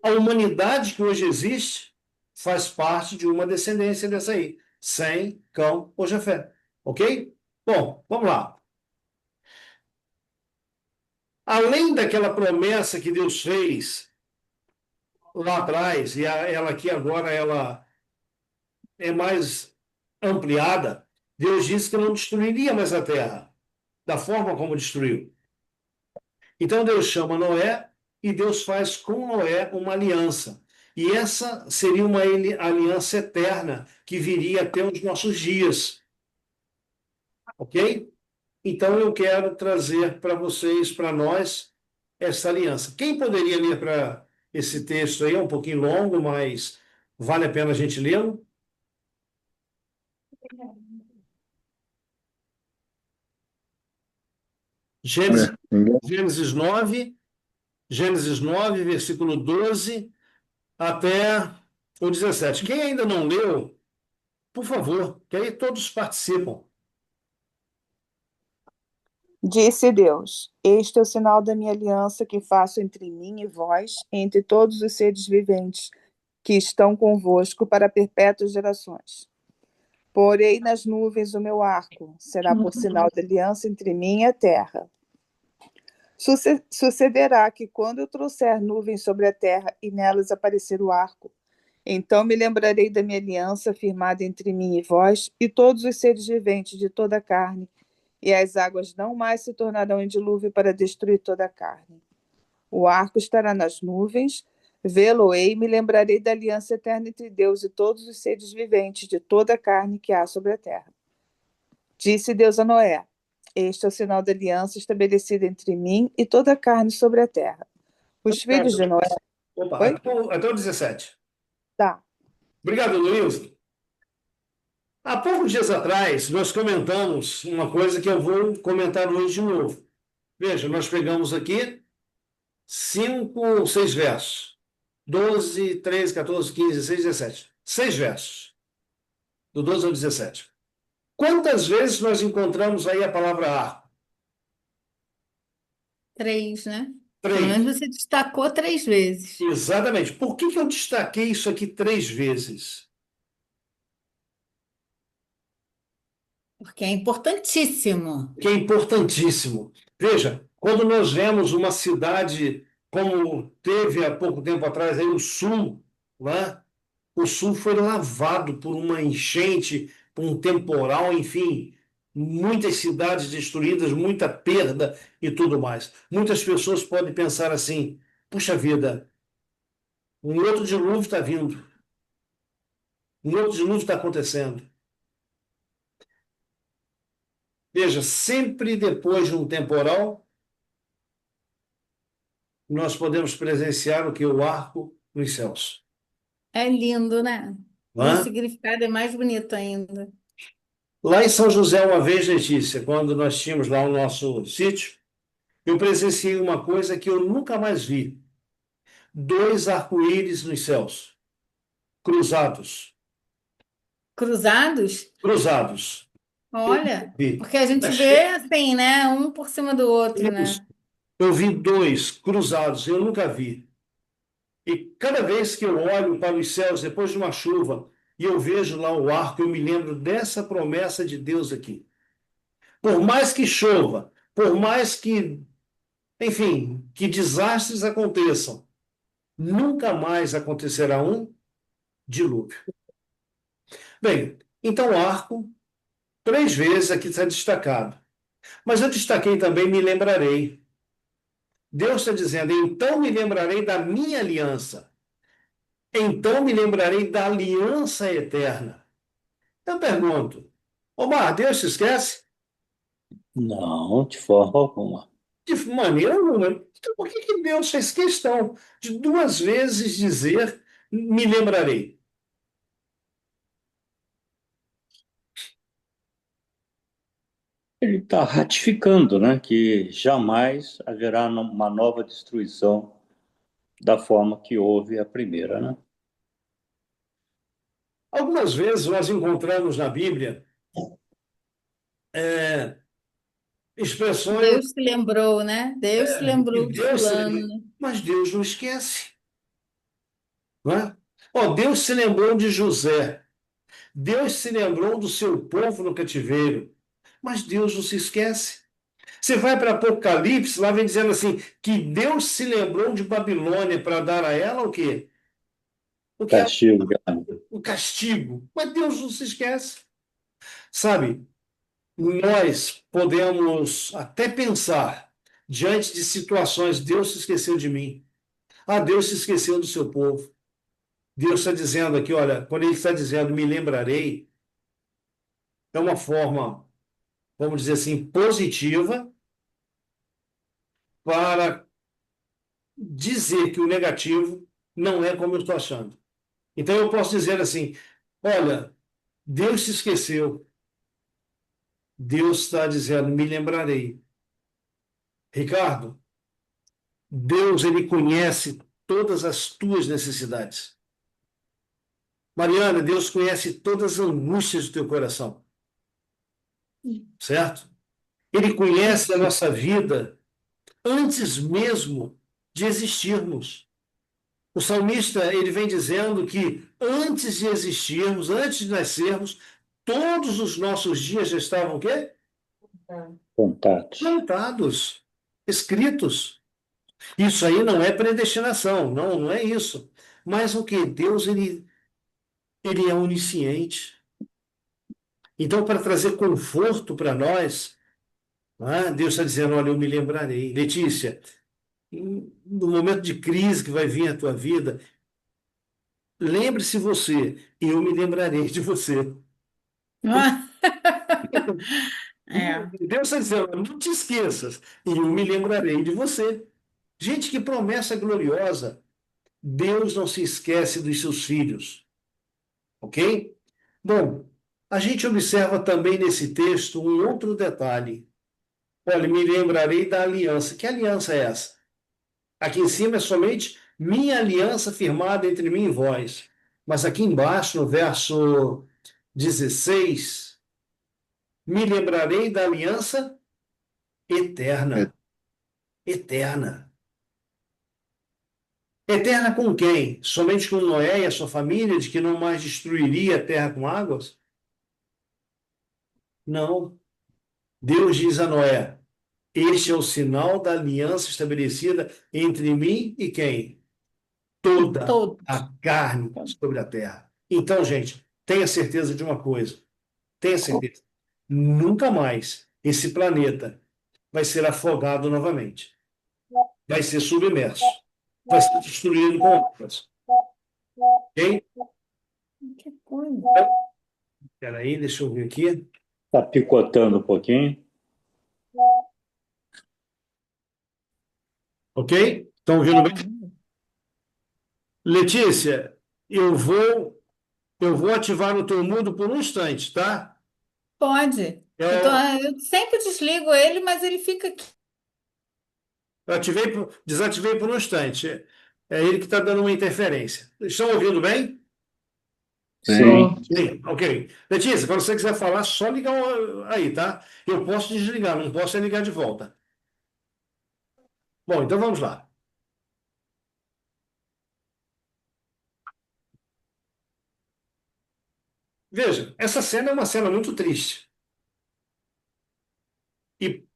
A humanidade que hoje existe faz parte de uma descendência dessa aí. Sem, Cão ou Jafé. Ok? Bom, vamos lá. Além daquela promessa que Deus fez lá atrás, e ela aqui agora ela é mais ampliada, Deus disse que não destruiria mais a terra, da forma como destruiu. Então Deus chama Noé e Deus faz com Noé uma aliança. E essa seria uma aliança eterna que viria até os nossos dias. Ok? Então eu quero trazer para vocês, para nós, essa aliança. Quem poderia ler para esse texto aí? É um pouquinho longo, mas vale a pena a gente lê-lo. Gênesis,
Ninguém-
Gênesis 9, Gênesis 9, versículo 12 até o 17. Quem ainda não leu, por favor, que aí todos participam.
Disse Deus: Este é o sinal da minha aliança que faço entre mim e vós, entre todos os seres viventes que estão convosco para perpétuas gerações. Porei nas nuvens o meu arco, será por sinal de aliança entre mim e a terra. Sucederá que quando eu trouxer nuvens sobre a terra e nelas aparecer o arco, então me lembrarei da minha aliança firmada entre mim e vós e todos os seres viventes de toda a carne, e as águas não mais se tornarão em dilúvio para destruir toda a carne. O arco estará nas nuvens, vê-lo-ei e me lembrarei da aliança eterna entre Deus e todos os seres viventes de toda a carne que há sobre a terra. Disse Deus a Noé: Este é o sinal da aliança estabelecida entre mim e toda a carne sobre a terra. Os filhos de Noé.
Opa,
Oi?
até o 17.
Tá.
Obrigado, Luiz. Há poucos dias atrás, nós comentamos uma coisa que eu vou comentar hoje de novo. Veja, nós pegamos aqui 5, 6 versos. 12, 13, 14, 15, 16, 17. 6 versos. Do 12 ao 17. Quantas vezes nós encontramos aí a palavra arco?
3, né? Pelo
3.
menos você destacou 3 vezes.
Exatamente. Por que eu destaquei isso aqui 3 vezes?
Porque é importantíssimo.
Que é importantíssimo. Veja, quando nós vemos uma cidade como teve há pouco tempo atrás aí o Sul, né? O Sul foi lavado por uma enchente, por um temporal, enfim, muitas cidades destruídas, muita perda e tudo mais. Muitas pessoas podem pensar assim: puxa vida, um outro dilúvio está vindo, um outro dilúvio está acontecendo. Veja, sempre depois de um temporal, nós podemos presenciar o que? O arco nos céus.
É lindo, né? E o
Né?
significado é mais bonito ainda.
Lá em São José, uma vez, Letícia, quando nós tínhamos lá o nosso sítio, eu presenciei uma coisa que eu nunca mais vi. 2 arco-íris nos céus, cruzados,
Cruzados?
cruzados. Eu
Olha,
vi.
porque a gente
Achei
vê assim, né? Um por cima do outro,
isso.
né?
Eu vi 2 cruzados, eu nunca vi. E cada vez que eu olho para os céus depois de uma chuva e eu vejo lá o arco, eu me lembro dessa promessa de Deus aqui. Por mais que chova, por mais que, enfim, que desastres aconteçam, nunca mais acontecerá um dilúvio. Bem, então o arco, 3 vezes aqui está destacado. Mas eu destaquei também, me lembrarei. Deus está dizendo, então me lembrarei da minha aliança. Então me lembrarei da aliança eterna. Eu pergunto, Omar, Deus se esquece?
Não, de forma alguma.
De maneira alguma. Então por que Deus fez questão de 2 vezes dizer, me lembrarei?
Ele está ratificando, né, que jamais haverá uma nova destruição da forma que houve a primeira, né?
Algumas vezes nós encontramos na Bíblia expressões
Deus se lembrou, né? Deus se
que
lembrou de
Deus se
fulano,
lembra,
né?
mas Deus não esquece. Não é? Ó, Deus se lembrou de José. Deus se lembrou do seu povo no cativeiro. Mas Deus não se esquece. Você vai para Apocalipse, lá vem dizendo assim, que Deus se lembrou de Babilônia para dar a ela o quê? Porque é
Castigo.
o castigo. Mas Deus não se esquece. Sabe, nós podemos até pensar, diante de situações, Deus se esqueceu de mim. Ah, Deus se esqueceu do seu povo. Deus está dizendo aqui, olha, quando ele está dizendo me lembrarei, é uma forma, vamos dizer assim, positiva para dizer que o negativo não é como eu estou achando. Então eu posso dizer assim, olha, Deus se esqueceu. Deus está dizendo, me lembrarei. Ricardo, Deus, ele conhece todas as tuas necessidades. Mariana, Deus conhece todas as angústias do teu coração. Certo? Ele conhece a nossa vida antes mesmo de existirmos. O salmista, ele vem dizendo que antes de existirmos, antes de nascermos, todos os nossos dias já estavam o quê?
Contatos.
Plantados, escritos. Isso aí não é predestinação, não é isso. Mas o que? Deus, ele é onisciente. Então, para trazer conforto para nós, Deus está dizendo, olha, eu me lembrarei. Letícia, no momento de crise que vai vir à tua vida, lembre-se você, eu me lembrarei de você.
Ah, é.
Deus está dizendo, não te esqueças, eu me lembrarei de você. Gente, que promessa gloriosa. Deus não se esquece dos seus filhos. Ok? Bom, a gente observa também nesse texto um outro detalhe. Olha, me lembrarei da aliança. Que aliança é essa? Aqui em cima é somente minha aliança firmada entre mim e vós. Mas aqui embaixo, no verso 16, me lembrarei da aliança eterna. Eterna. Eterna com quem? Somente com Noé e a sua família, de que não mais destruiria a terra com águas? Não. Deus diz a Noé: este é o sinal da aliança estabelecida entre mim e quem? Toda
Todos.
a carne sobre a terra. Então, gente, tenha certeza de uma coisa. Tenha certeza. Nunca mais esse planeta vai ser afogado novamente. Vai ser submerso. Vai ser destruído com águas. Ok?
Que coisa.
Espera aí, deixa eu ver aqui.
Está picotando um pouquinho.
Ok? Estão ouvindo bem? Letícia, eu vou ativar o teu mudo por um instante, tá?
Pode. Eu sempre desligo ele, mas ele fica aqui.
Eu desativei por um instante. É ele que está dando uma interferência. Estão ouvindo bem?
Sim.
Sim, ok. Letícia, quando você quiser falar, só ligar aí, tá? Eu posso desligar, não posso é ligar de volta. Bom, então vamos lá. Veja, essa cena é uma cena muito triste. E,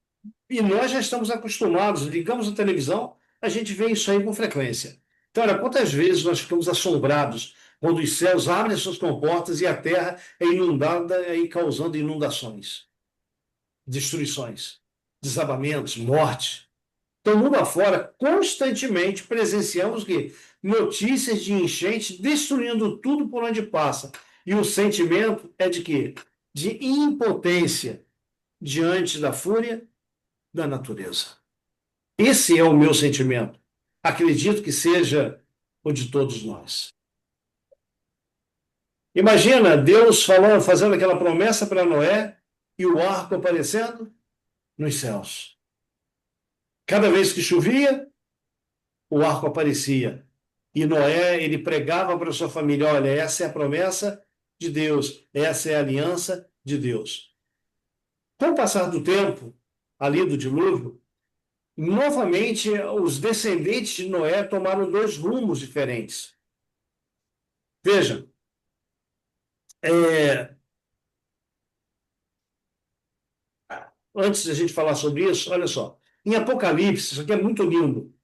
e nós já estamos acostumados, ligamos a televisão, a gente vê isso aí com frequência. Então, olha, quantas vezes nós ficamos assombrados quando os céus abrem as suas comportas e a terra é inundada e causando inundações, destruições, desabamentos, morte. Então, mundo afora, constantemente presenciamos que notícias de enchente destruindo tudo por onde passa. E o sentimento é de quê? De impotência diante da fúria da natureza. Esse é o meu sentimento. Acredito que seja o de todos nós. Imagina Deus falando, fazendo aquela promessa para Noé e o arco aparecendo nos céus. Cada vez que chovia, o arco aparecia. E Noé, ele pregava para sua família: olha, essa é a promessa de Deus, essa é a aliança de Deus. Com o passar do tempo, ali do dilúvio, novamente os descendentes de Noé tomaram dois rumos diferentes. Veja, antes de a gente falar sobre isso, olha só, em Apocalipse, isso aqui é muito lindo.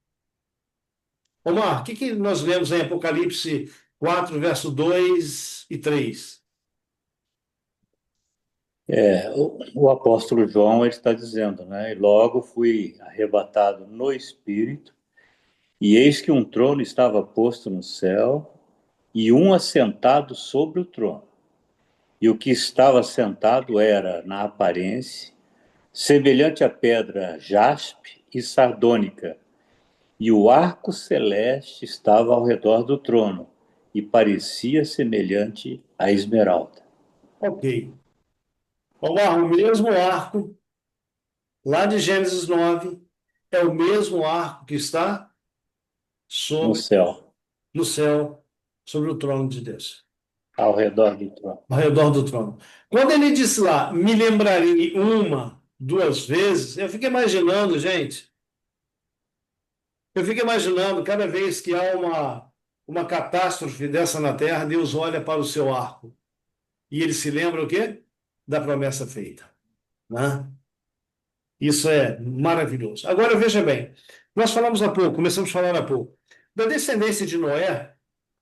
Omar, o que nós lemos em Apocalipse 4, verso 2 e 3.
O apóstolo João ele está dizendo, né? E logo fui arrebatado no espírito, e eis que um trono estava posto no céu, e um assentado sobre o trono. E o que estava sentado era, na aparência, semelhante à pedra jaspe e sardônica, e o arco celeste estava ao redor do trono, e parecia semelhante à esmeralda.
Ok. O mesmo arco, lá de Gênesis 9, é o mesmo arco que está
No céu,
no céu, sobre o trono de Deus,
ao redor do trono.
ao redor do trono. Quando ele disse lá, me lembrarei uma, duas vezes, eu fico imaginando, gente, cada vez que há uma catástrofe dessa na Terra, Deus olha para o seu arco e ele se lembra o quê? Da promessa feita, né? Isso é maravilhoso. Agora, veja bem, nós falamos há pouco, começamos a falar há pouco, da descendência de Noé,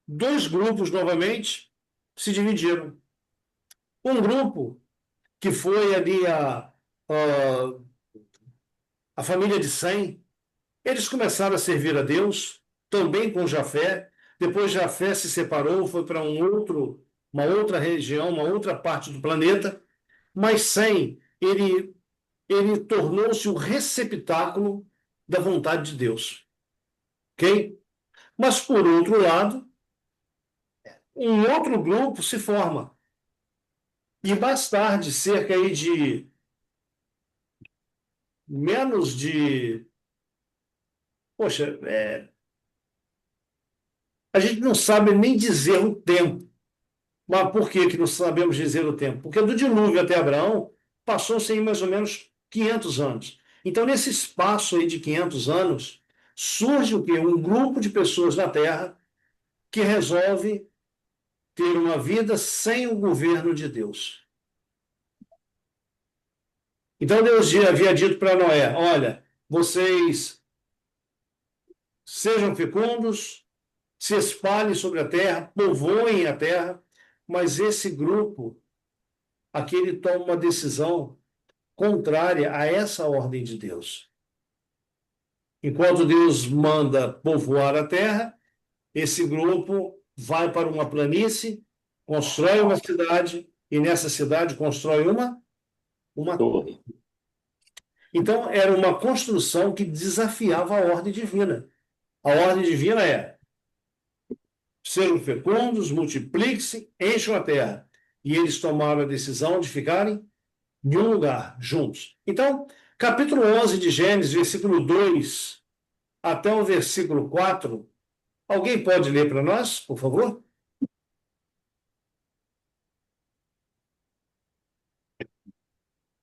dois grupos novamente se dividiram. Um grupo que foi ali a família de Sem, eles começaram a servir a Deus, também com Jafé. Depois Jafé se separou, foi para uma outra região, uma outra parte do planeta. Mas Sem, ele tornou-se o receptáculo da vontade de Deus. Ok? Mas, por outro lado, um outro grupo se forma. E mais tarde, cerca aí de menos de. Poxa, a gente não sabe nem dizer o tempo. Mas por que não sabemos dizer o tempo? Porque do dilúvio até Abraão passou-se mais ou menos 500 anos. Então, nesse espaço aí de 500 anos, surge o quê? Um grupo de pessoas na Terra que resolve ter uma vida sem o governo de Deus. Então, Deus havia dito para Noé: olha, vocês sejam fecundos, se espalhem sobre a terra, povoem a terra, mas esse grupo, aqui ele toma uma decisão contrária a essa ordem de Deus. Enquanto Deus manda povoar a terra, esse grupo vai para uma planície, constrói uma cidade, e nessa cidade constrói uma torre. Então, era uma construção que desafiava a ordem divina. A ordem divina é: sejam fecundos, multipliquem-se, encham a terra. E eles tomaram a decisão de ficarem em um lugar, juntos. Então, capítulo 11 de Gênesis, versículo 2 até o versículo 4, alguém pode ler para nós, por favor?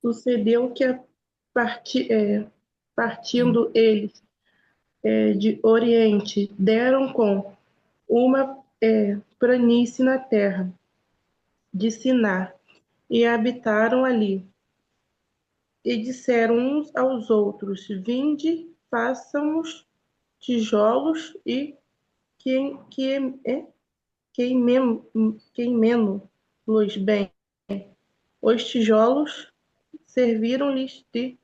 Sucedeu que, partindo eles de Oriente, deram com uma planície na terra de Siná e habitaram ali. E disseram uns aos outros: vinde, façamos tijolos e queimemo-los bem. Os tijolos serviram-lhes de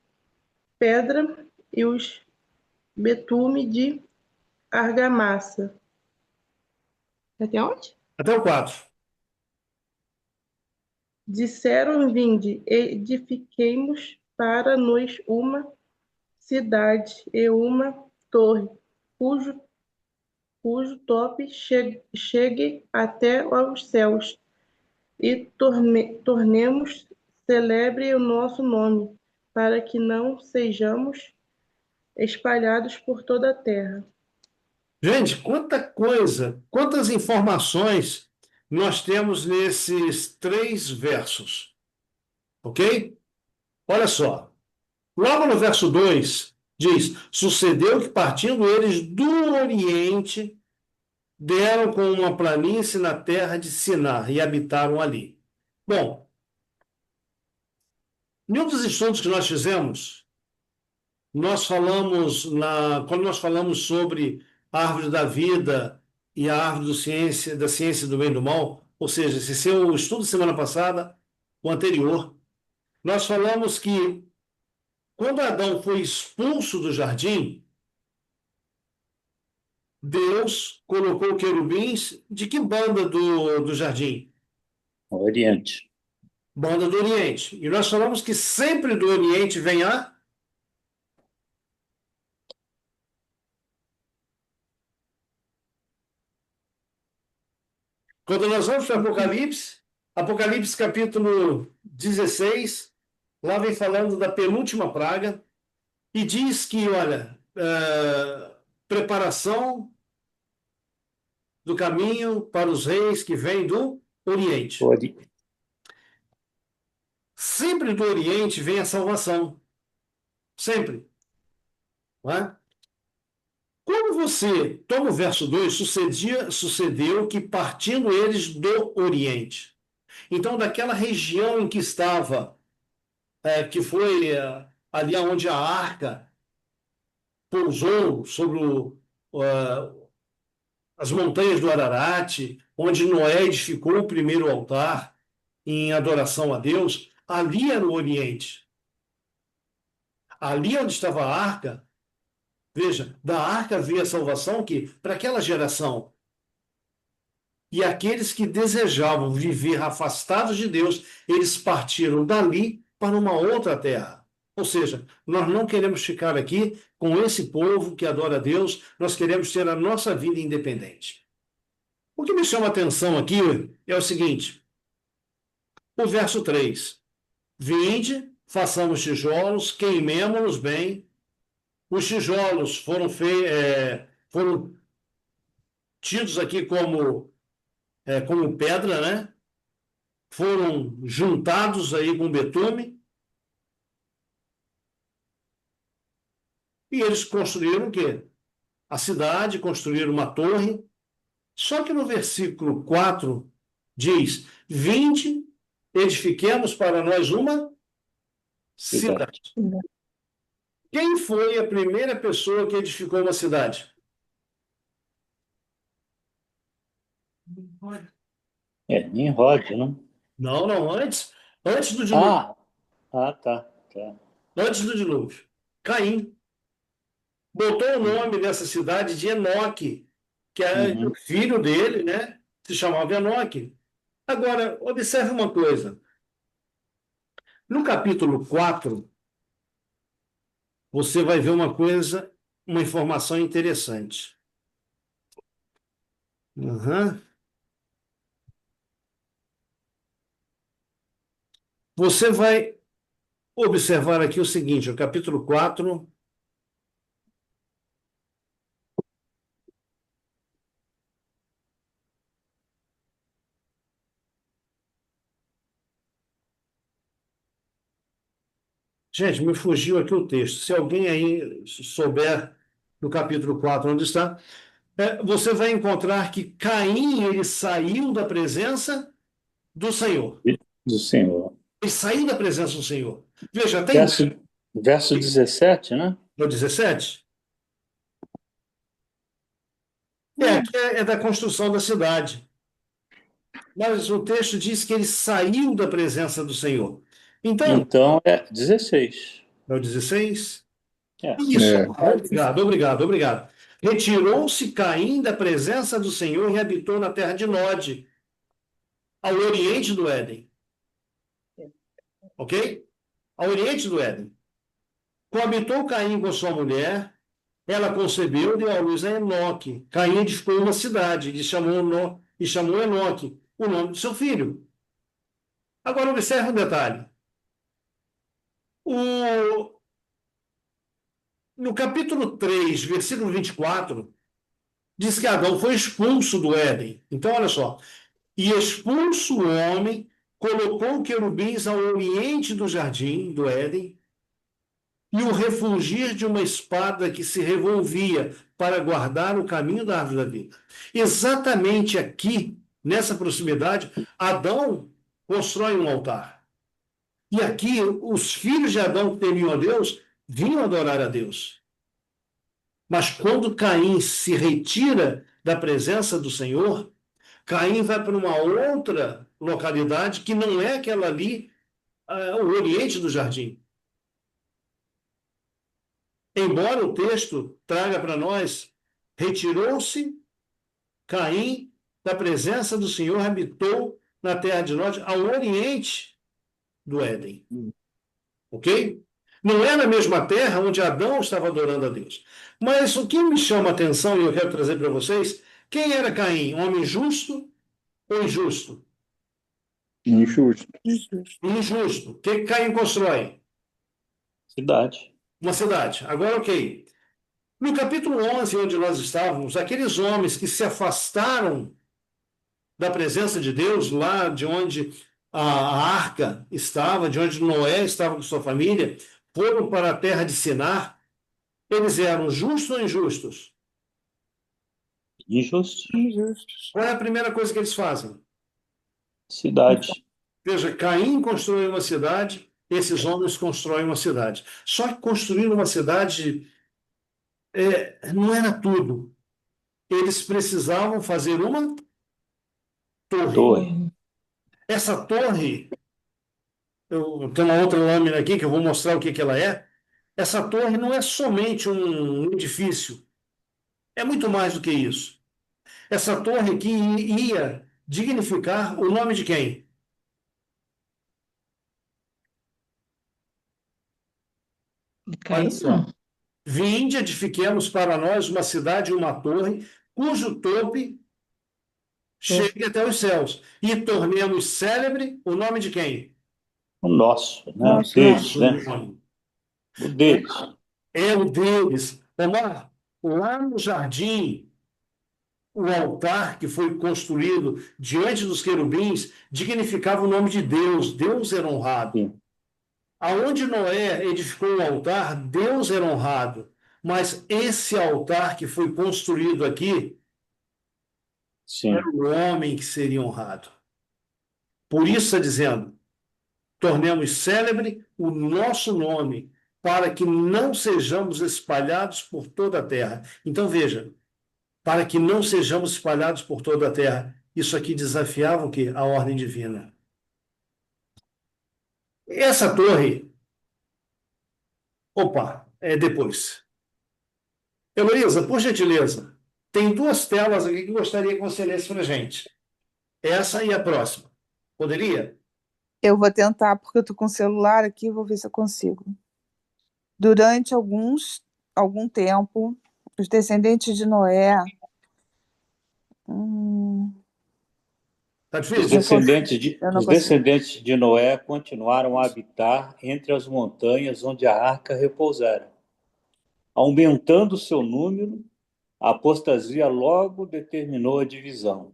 pedra e os betume de argamassa. Até onde?
Até o 4.
Disseram: vinde, edifiquemos para nós uma cidade e uma torre, cujo tope chegue até aos céus, e tornemos celebre o nosso nome, para que não sejamos espalhados por toda a terra.
Gente, quanta coisa, quantas informações nós temos nesses 3 versos. Ok? Olha só. Logo no verso 2, diz: sucedeu que, partindo eles do Oriente, deram com uma planície na terra de Siná e habitaram ali. Bom, em um dos estudos que nós fizemos, quando nós falamos sobre a árvore da vida e a árvore da ciência do bem e do mal, ou seja, esse seu estudo semana passada, o anterior, nós falamos que quando Adão foi expulso do jardim, Deus colocou querubins de que banda do jardim?
Oriente.
Banda do Oriente. E nós falamos que sempre do Oriente vem a. Quando nós vamos para Apocalipse, Apocalipse capítulo 16, lá vem falando da penúltima praga, e diz que, olha, preparação do caminho para os reis que vêm do Oriente. Sempre do Oriente vem a salvação. Sempre. Não é? Quando você toma o verso 2, sucedeu que partindo eles do Oriente. Então, daquela região em que estava, que foi ali onde a arca pousou sobre as montanhas do Ararat, onde Noé edificou o primeiro altar em adoração a Deus, ali era o Oriente. Ali onde estava a arca, veja, da arca veio a salvação que, para aquela geração, e aqueles que desejavam viver afastados de Deus, eles partiram dali para uma outra terra. Ou seja, nós não queremos ficar aqui com esse povo que adora a Deus, nós queremos ter a nossa vida independente. O que me chama a atenção aqui é o seguinte, o verso 3. Vinde, façamos tijolos, queimemo-los bem. Os tijolos foram tidos aqui como pedra, né? Foram juntados aí com betume. E eles construíram o quê? A cidade, construíram uma torre. Só que no versículo 4 diz: vinde, edifiquemos para nós uma cidade. Quem foi a primeira pessoa que edificou uma cidade?
Nimrod, não?
Não, antes do dilúvio.
Tá.
Antes do dilúvio. Caim botou o nome dessa cidade de Enoque, que é o filho dele, né? Se chamava Enoque. Agora, observe uma coisa. No capítulo 4, você vai ver uma informação interessante. Você vai observar aqui o seguinte, o capítulo 4. Gente, me fugiu aqui o texto. Se alguém aí souber no capítulo 4 onde está, você vai encontrar que Caim, ele saiu da presença do Senhor.
Do Senhor.
Ele saiu da presença do Senhor. Veja, tem...
Verso 17, né?
No 17? Que é da construção da cidade. Mas o texto diz que ele saiu da presença do Senhor.
Então é 16.
É o 16?
Isso.
Obrigado. Retirou-se Caim da presença do Senhor e habitou na terra de Nod, ao oriente do Éden. Ok? Ao oriente do Éden. Coabitou Caim com sua mulher, ela concebeu e deu à luz a Enoque. Caim edificou uma cidade e chamou Enoque, o nome do seu filho. Agora observe um detalhe. No capítulo 3, versículo 24, diz que Adão foi expulso do Éden. Então, olha só. E expulso o homem, colocou querubins ao oriente do jardim do Éden e o refulgir de uma espada que se revolvia para guardar o caminho da árvore da vida. Exatamente aqui, nessa proximidade, Adão constrói um altar. E aqui, os filhos de Adão que temiam a Deus, vinham adorar a Deus. Mas quando Caim se retira da presença do Senhor, Caim vai para uma outra localidade que não é aquela ali, o oriente do jardim. Embora o texto traga para nós, retirou-se Caim da presença do Senhor, habitou na terra de Nod, ao oriente do Éden. Ok? Não é na mesma terra onde Adão estava adorando a Deus. Mas o que me chama a atenção, e eu quero trazer para vocês, quem era Caim? Um homem justo ou injusto?
Injusto.
Injusto. O que Caim constrói?
Cidade.
Uma cidade. Agora, ok. No capítulo 11, onde nós estávamos, aqueles homens que se afastaram da presença de Deus, lá de onde a arca estava, de onde Noé estava com sua família, foram para a terra de Sinar. Eles eram justos ou injustos?
Injusto.
Qual é a primeira coisa que eles fazem?
Cidade.
Veja, Caim construiu uma cidade, esses homens constroem uma cidade. Só que construir uma cidade não era tudo. Eles precisavam fazer uma torre.
Torre.
Essa torre, eu tenho uma outra lâmina aqui que eu vou mostrar o que ela é. Essa torre não é somente um edifício, é muito mais do que isso. Essa torre aqui ia dignificar o nome de quem? Olha só. Vinde, edifiquemos para nós uma cidade e uma torre, cujo topo chegue até os céus, e tornemos célebre o nome de quem?
O nosso, né?
Nosso
Deles, né?
nome.
O deles.
É o deles. Omar, lá no jardim, o altar que foi construído diante dos querubins dignificava o nome de Deus. Deus era honrado.
Sim.
Aonde Noé edificou o altar, Deus era honrado. Mas esse altar que foi construído aqui
Sim.
era o homem que seria honrado. Por isso está dizendo, tornemos célebre o nosso nome, para que não sejamos espalhados por toda a terra. Então veja, para que não sejamos espalhados por toda a terra. Isso aqui desafiava o quê? A ordem divina. Essa torre, opa, é depois. Heloísa, por gentileza, tem duas telas aqui que eu gostaria que você lesse para a gente. Essa e a próxima. Poderia?
Eu vou tentar, porque eu estou com o celular aqui, vou ver se eu consigo. Durante algum tempo, os descendentes de Noé.
Tá
Os
difícil?
os descendentes de Noé continuaram a habitar entre as montanhas onde a arca repousara. Aumentando seu número, a apostasia logo determinou a divisão.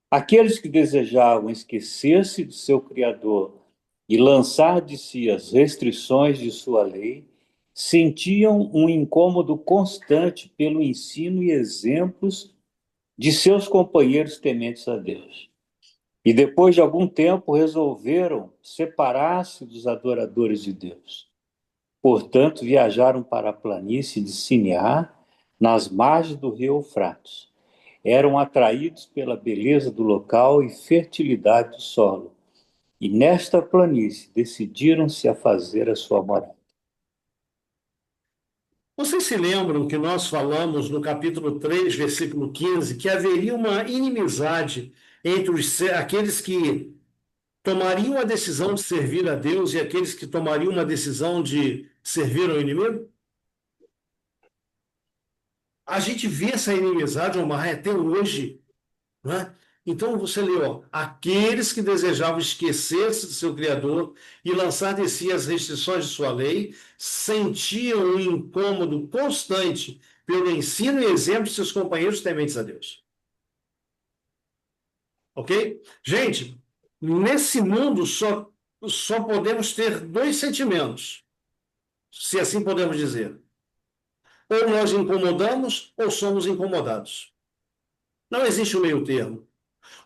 Aqueles que desejavam esquecer-se do seu Criador e lançar de si as restrições de sua lei, sentiam um incômodo constante pelo ensino e exemplos de seus companheiros tementes a Deus. E depois de algum tempo resolveram separar-se dos adoradores de Deus. Portanto, viajaram para a planície de Sinear, nas margens do rio Eufrates. Eram atraídos pela beleza do local e fertilidade do solo. E nesta planície decidiram-se a fazer a sua morada.
Vocês se lembram que nós falamos no capítulo 3, versículo 15, que haveria uma inimizade entre aqueles que tomariam a decisão de servir a Deus e aqueles que tomariam uma decisão de servir ao inimigo? A gente vê essa inimizade, Omar, até hoje, né? Então você lê, ó, aqueles que desejavam esquecer-se do seu Criador e lançar de si as restrições de sua lei, sentiam um incômodo constante pelo ensino e exemplo de seus companheiros tementes a Deus. Ok? Gente, nesse mundo só podemos ter dois sentimentos, se assim podemos dizer. Ou nós incomodamos ou somos incomodados. Não existe um meio termo.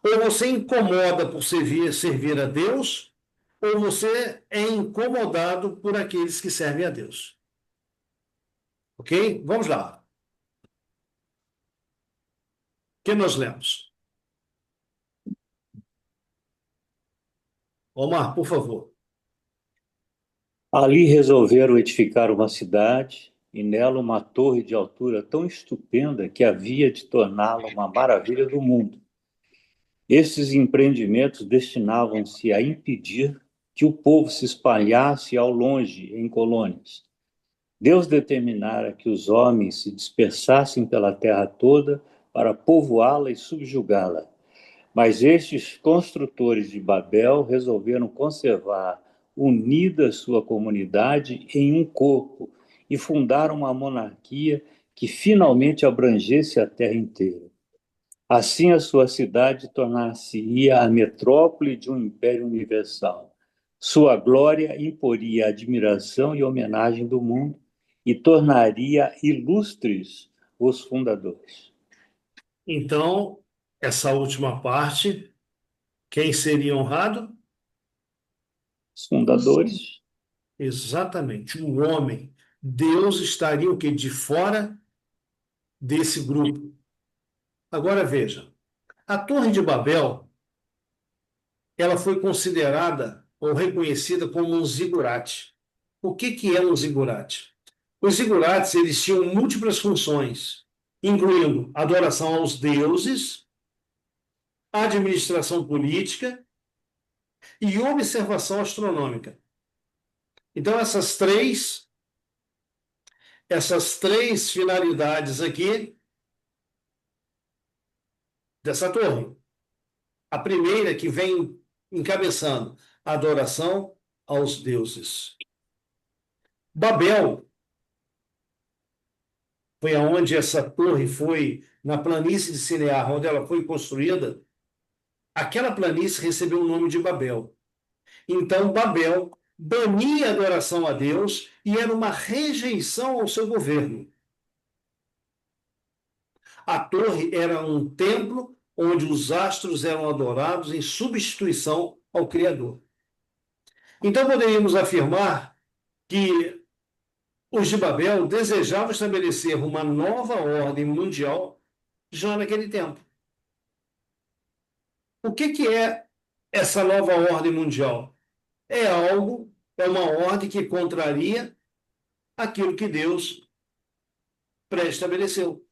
Ou você incomoda por servir a Deus, ou você é incomodado por aqueles que servem a Deus. Ok? Vamos lá. que nós lemos? Omar, por favor.
Ali resolveram edificar uma cidade e nela uma torre de altura tão estupenda que havia de torná-la uma maravilha do mundo. Esses empreendimentos destinavam-se a impedir que o povo se espalhasse ao longe em colônias. Deus determinara que os homens se dispersassem pela terra toda para povoá-la e subjugá-la. Mas estes construtores de Babel resolveram conservar unida sua comunidade em um corpo e fundaram uma monarquia que finalmente abrangesse a terra inteira. Assim, a sua cidade tornar-se-ia a metrópole de um império universal. Sua glória imporia a admiração e homenagem do mundo e tornaria ilustres os fundadores.
Então, essa última parte, quem seria honrado?
Os fundadores.
Exatamente, o homem. Deus estaria o quê? De fora desse grupo. Agora veja, a Torre de Babel, ela foi considerada ou reconhecida como um zigurate. O que é um zigurate? Os zigurates, eles tinham múltiplas funções, incluindo adoração aos deuses, administração política e observação astronômica. Então, essas três finalidades aqui dessa torre. A primeira que vem encabeçando a adoração aos deuses. Babel foi aonde essa torre foi, na planície de Sinear, onde ela foi construída. Aquela planície recebeu o nome de Babel. Então, Babel bania a adoração a Deus e era uma rejeição ao seu governo. A torre era um templo onde os astros eram adorados em substituição ao Criador. Então, poderíamos afirmar que os de Babel desejavam estabelecer uma nova ordem mundial já naquele tempo. O que é essa nova ordem mundial? É uma ordem que contraria aquilo que Deus pré-estabeleceu.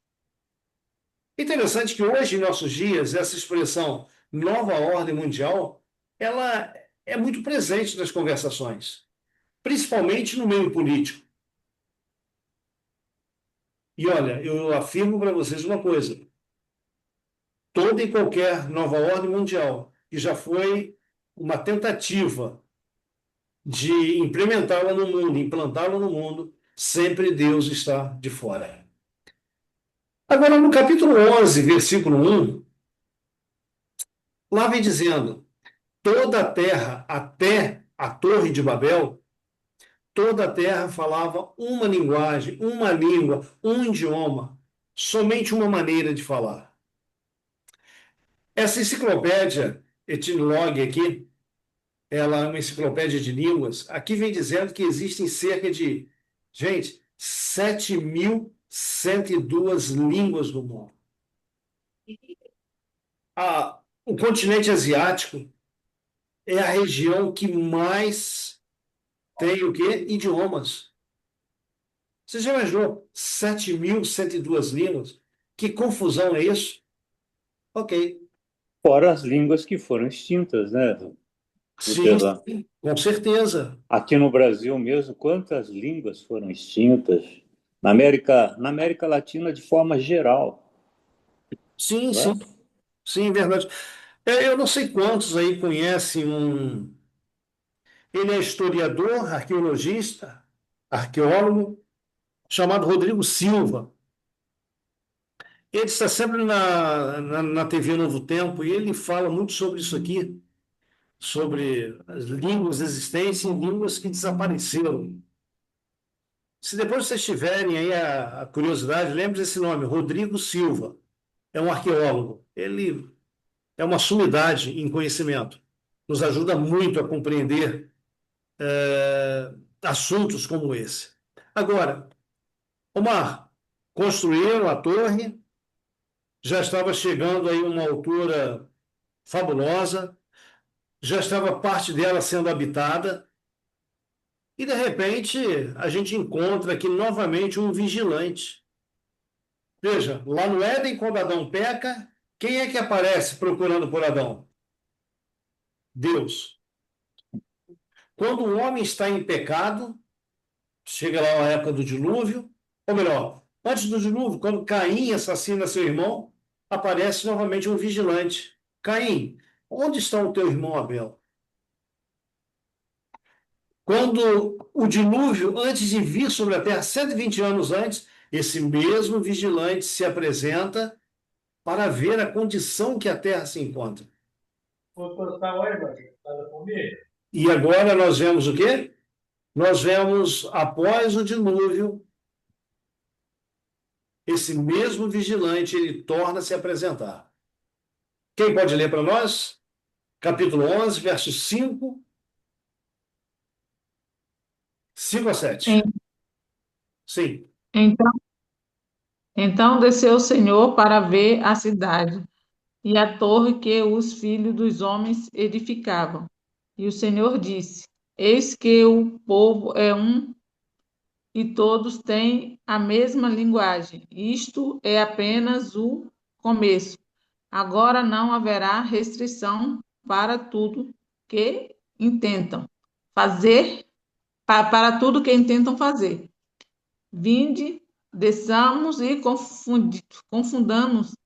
Interessante que hoje, em nossos dias, essa expressão nova ordem mundial, ela é muito presente nas conversações, principalmente no meio político. E olha, eu afirmo para vocês uma coisa: toda e qualquer nova ordem mundial que já foi uma tentativa de implementá-la no mundo, implantá-la no mundo, sempre Deus está de fora. Agora, no capítulo 11, versículo 1, lá vem dizendo: toda a terra, até a Torre de Babel, toda a terra falava uma linguagem, uma língua, um idioma, somente uma maneira de falar. Essa enciclopédia Etnologue aqui, ela é uma enciclopédia de línguas. Aqui vem dizendo que existem cerca de, gente, 7.102 línguas no mundo. O continente asiático é a região que mais tem o quê? Idiomas. Você já imaginou 7.102 línguas? Que confusão é isso? Ok.
Fora as línguas que foram extintas, né?
Sim, com certeza.
Aqui no Brasil mesmo, quantas línguas foram extintas? Na América Latina, de forma geral.
Sim, sim. Sim, verdade. Eu não sei quantos aí conhecem um. Ele é historiador, arqueologista, arqueólogo, chamado Rodrigo Silva. Ele está sempre na TV Novo Tempo e ele fala muito sobre isso aqui, sobre as línguas existentes e línguas que desapareceram. Se depois vocês tiverem aí a curiosidade, lembre desse nome, Rodrigo Silva. É um arqueólogo. Ele é uma sumidade em conhecimento. Nos ajuda muito a compreender assuntos como esse. Agora, Omar, construíram a torre, já estava chegando aí uma altura fabulosa, já estava parte dela sendo habitada, e de repente a gente encontra aqui novamente um vigilante. Veja, lá no Éden, quando Adão peca, quem é que aparece procurando por Adão? Deus. Quando o homem está em pecado, chega lá a época do dilúvio, ou melhor, antes do dilúvio, quando Caim assassina seu irmão, aparece novamente um vigilante. Caim, onde está o teu irmão Abel? Quando o dilúvio, antes de vir sobre a terra, 120 anos antes, esse mesmo vigilante se apresenta para ver a condição que a terra se encontra. E agora nós vemos o quê? Nós vemos, após o dilúvio, esse mesmo vigilante, ele torna a se apresentar. Quem pode ler para nós? Capítulo 11, versos 5 a 7. Sim.
Então, então desceu o Senhor para ver a cidade e a torre que os filhos dos homens edificavam. E o Senhor disse: Eis que o povo é um e todos têm a mesma linguagem. Isto é apenas o começo. Agora não haverá restrição para tudo que intentam fazer, para tudo que intentam fazer. Vinde, desçamos e confundamos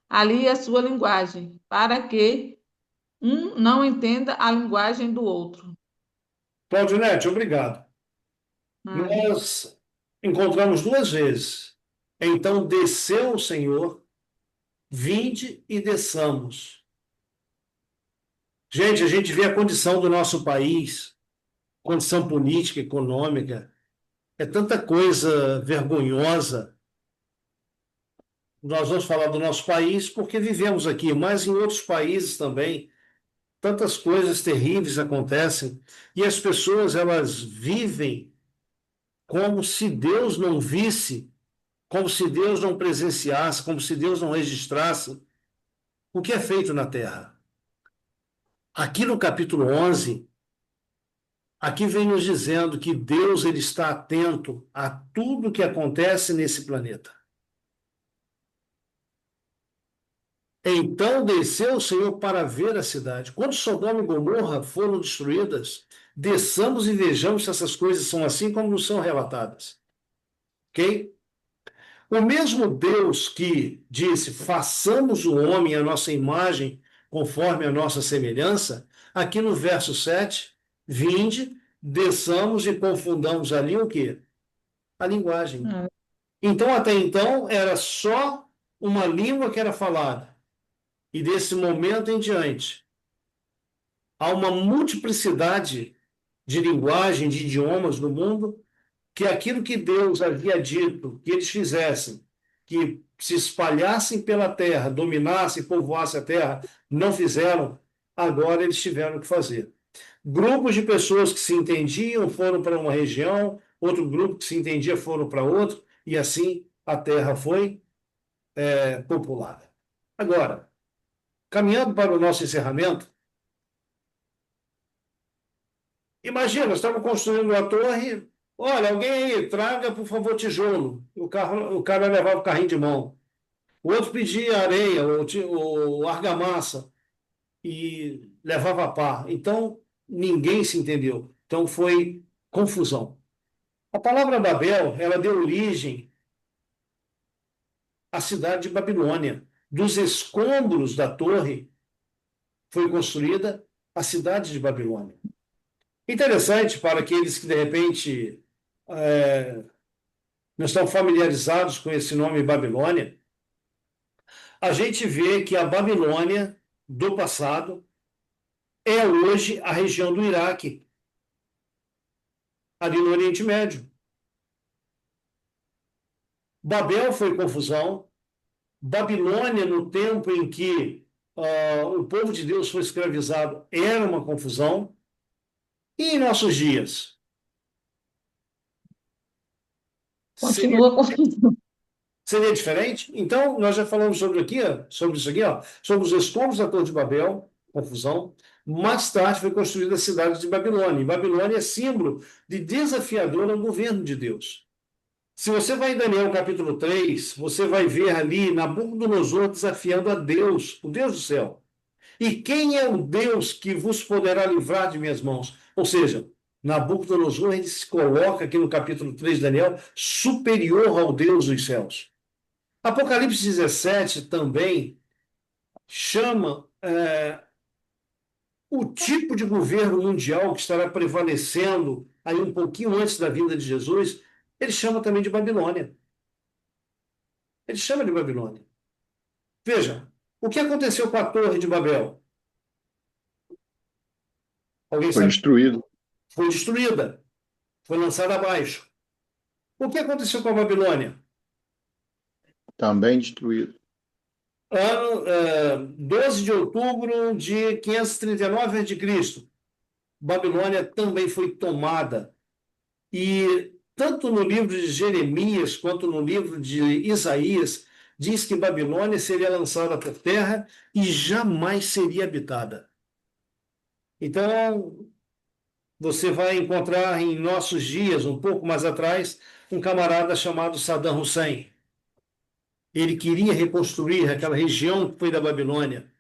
ali a sua linguagem, para que um não entenda a linguagem do outro.
Claudinete, obrigado. Nós encontramos duas vezes. Então desceu o Senhor, vinde e desçamos. Gente, a gente vê a condição do nosso país, condição política, econômica, é tanta coisa vergonhosa. Nós vamos falar do nosso país porque vivemos aqui, mas em outros países também, tantas coisas terríveis acontecem e as pessoas elas vivem como se Deus não visse, como se Deus não presenciasse, como se Deus não registrasse o que é feito na terra. Aqui no capítulo 11, aqui vem nos dizendo que Deus ele está atento a tudo que acontece nesse planeta. Então desceu o Senhor para ver a cidade. Quando Sodoma e Gomorra foram destruídas, desçamos e vejamos se essas coisas são assim como nos são relatadas. Ok? O mesmo Deus que disse, façamos o homem à nossa imagem, conforme a nossa semelhança, aqui no verso 7, vinde, desçamos e confundamos ali o quê? A linguagem. Então, até então, era só uma língua que era falada. E desse momento em diante, há uma multiplicidade de linguagem, de idiomas no mundo, que aquilo que Deus havia dito que eles fizessem, que se espalhassem pela terra, dominassem, povoassem a terra, não fizeram, agora eles tiveram que fazer. Grupos de pessoas que se entendiam foram para uma região, outro grupo que se entendia foram para outro, e assim a terra foi populada. Agora, caminhando para o nosso encerramento, imagina, nós estamos construindo uma torre. Olha, alguém aí, traga, por favor, tijolo. O cara levava o carrinho de mão. O outro pedia areia, ou argamassa, e levava pá. Então, ninguém se entendeu. Então, foi confusão. A palavra Babel, ela deu origem à cidade de Babilônia. Dos escombros da torre, foi construída a cidade de Babilônia. Interessante para aqueles que, de repente, não estão familiarizados com esse nome Babilônia, a gente vê que a Babilônia do passado é hoje a região do Iraque, ali no Oriente Médio. Babel foi confusão, Babilônia, no tempo em que o povo de Deus foi escravizado, era uma confusão, e em nossos dias?
Continua confusão.
Seria diferente? Então, nós já falamos sobre aqui, ó, sobre isso aqui, ó, sobre os escombros da Torre de Babel, confusão. Mais tarde foi construída a cidade de Babilônia. E Babilônia é símbolo de desafiador ao governo de Deus. Se você vai em Daniel capítulo 3, você vai ver ali Nabucodonosor desafiando a Deus, o Deus do céu. E quem é o Deus que vos poderá livrar de minhas mãos? Ou seja, Nabucodonosor ele se coloca aqui no capítulo 3 de Daniel superior ao Deus dos céus. Apocalipse 17 também chama o tipo de governo mundial que estará prevalecendo aí um pouquinho antes da vinda de Jesus, ele chama também de Babilônia. Ele chama de Babilônia. Veja, o que aconteceu com a Torre de Babel? Alguém
Foi
sabe?
destruído.
Foi destruída, foi lançada abaixo. O que aconteceu com a Babilônia?
Também destruído.
Ano 12 de outubro de 539 a.C., Babilônia também foi tomada. E tanto no livro de Jeremias quanto no livro de Isaías, diz que Babilônia seria lançada por terra e jamais seria habitada. Então, você vai encontrar em nossos dias, um pouco mais atrás, um camarada chamado Saddam Hussein. Ele queria reconstruir aquela região que foi da Babilônia.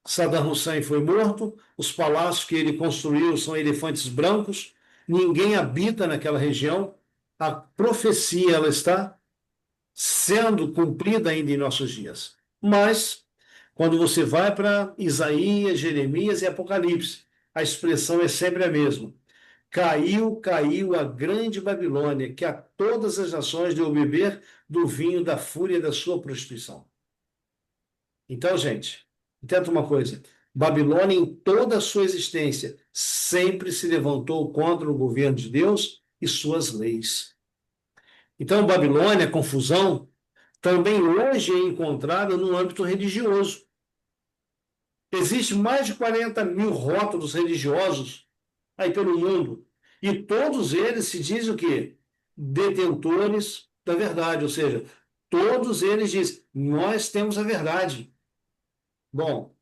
Saddam Hussein foi morto, os palácios que ele construiu são elefantes brancos, ninguém habita naquela região. A profecia ela está sendo cumprida ainda em nossos dias. Mas, quando você vai para Isaías, Jeremias e Apocalipse, a expressão é sempre a mesma. Caiu, caiu a grande Babilônia, que a todas as nações deu beber do vinho da fúria da sua prostituição. Então, gente, entenda uma coisa. Babilônia, em toda a sua existência, sempre se levantou contra o governo de Deus e suas leis. Então, Babilônia, confusão, também hoje é encontrada no âmbito religioso. Existem mais de 40 mil rótulos religiosos aí pelo mundo. E todos eles se dizem o quê? Detentores da verdade. Ou seja, todos eles dizem, nós temos a verdade. Bom,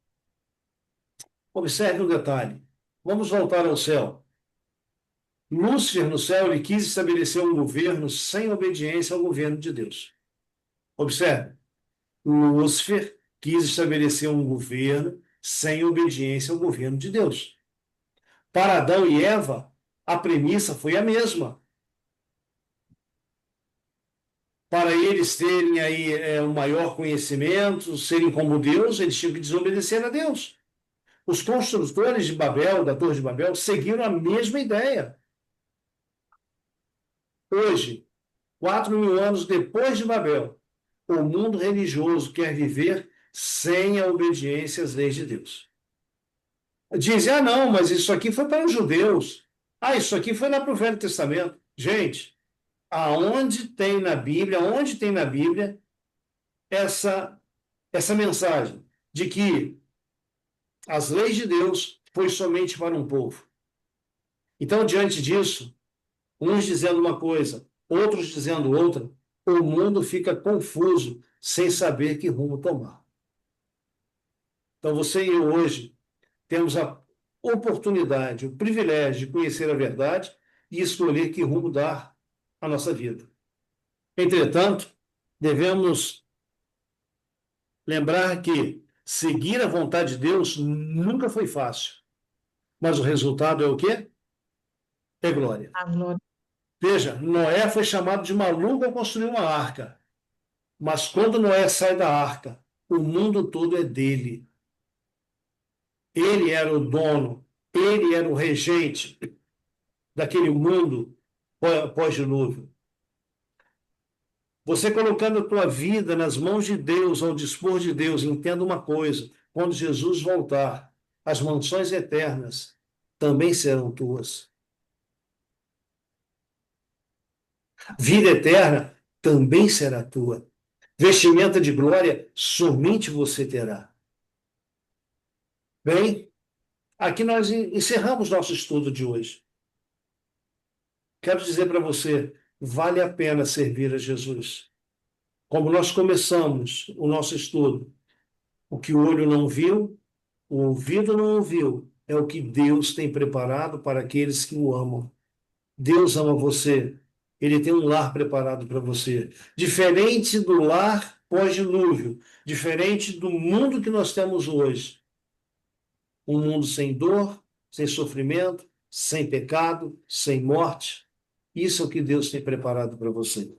observe um detalhe. Vamos voltar ao céu. Lúcifer, no céu, ele quis estabelecer um governo sem obediência ao governo de Deus. Observe. Lúcifer quis estabelecer um governo sem obediência ao governo de Deus. Para Adão e Eva, a premissa foi a mesma. Para eles terem aí um maior conhecimento, serem como Deus, eles tinham que desobedecer a Deus. Os construtores de Babel, da Torre de Babel, seguiram a mesma ideia. Hoje, 4.000 anos depois de Babel, o mundo religioso quer viver sem a obediência às leis de Deus. Dizem, não, mas isso aqui foi para os judeus. Isso aqui foi lá para o Velho Testamento. Gente, onde tem na Bíblia essa mensagem de que as leis de Deus foi somente para um povo? Então, diante disso, uns dizendo uma coisa, outros dizendo outra, o mundo fica confuso, sem saber que rumo tomar. Então, você e eu hoje temos a oportunidade, o privilégio de conhecer a verdade e escolher que rumo dar à nossa vida. Entretanto, devemos lembrar que seguir a vontade de Deus nunca foi fácil, mas o resultado é o quê? É glória.
A glória.
Veja, Noé foi chamado de maluco ao construir uma arca, mas quando Noé sai da arca, o mundo todo é dele. Ele era o dono, ele era o regente daquele mundo pós-dilúvio. Você colocando a tua vida nas mãos de Deus, ao dispor de Deus, entenda uma coisa: quando Jesus voltar, as mansões eternas também serão tuas. Vida eterna também será tua. Vestimenta de glória somente você terá. Bem, aqui nós encerramos nosso estudo de hoje. Quero dizer para você, vale a pena servir a Jesus. como nós começamos o nosso estudo, o que o olho não viu, o ouvido não ouviu, é o que Deus tem preparado para aqueles que o amam. Deus ama você. Ele tem um lar preparado para você. Diferente do lar pós-dilúvio, diferente do mundo que nós temos hoje. Um mundo sem dor, sem sofrimento, sem pecado, sem morte. Isso é o que Deus tem preparado para você.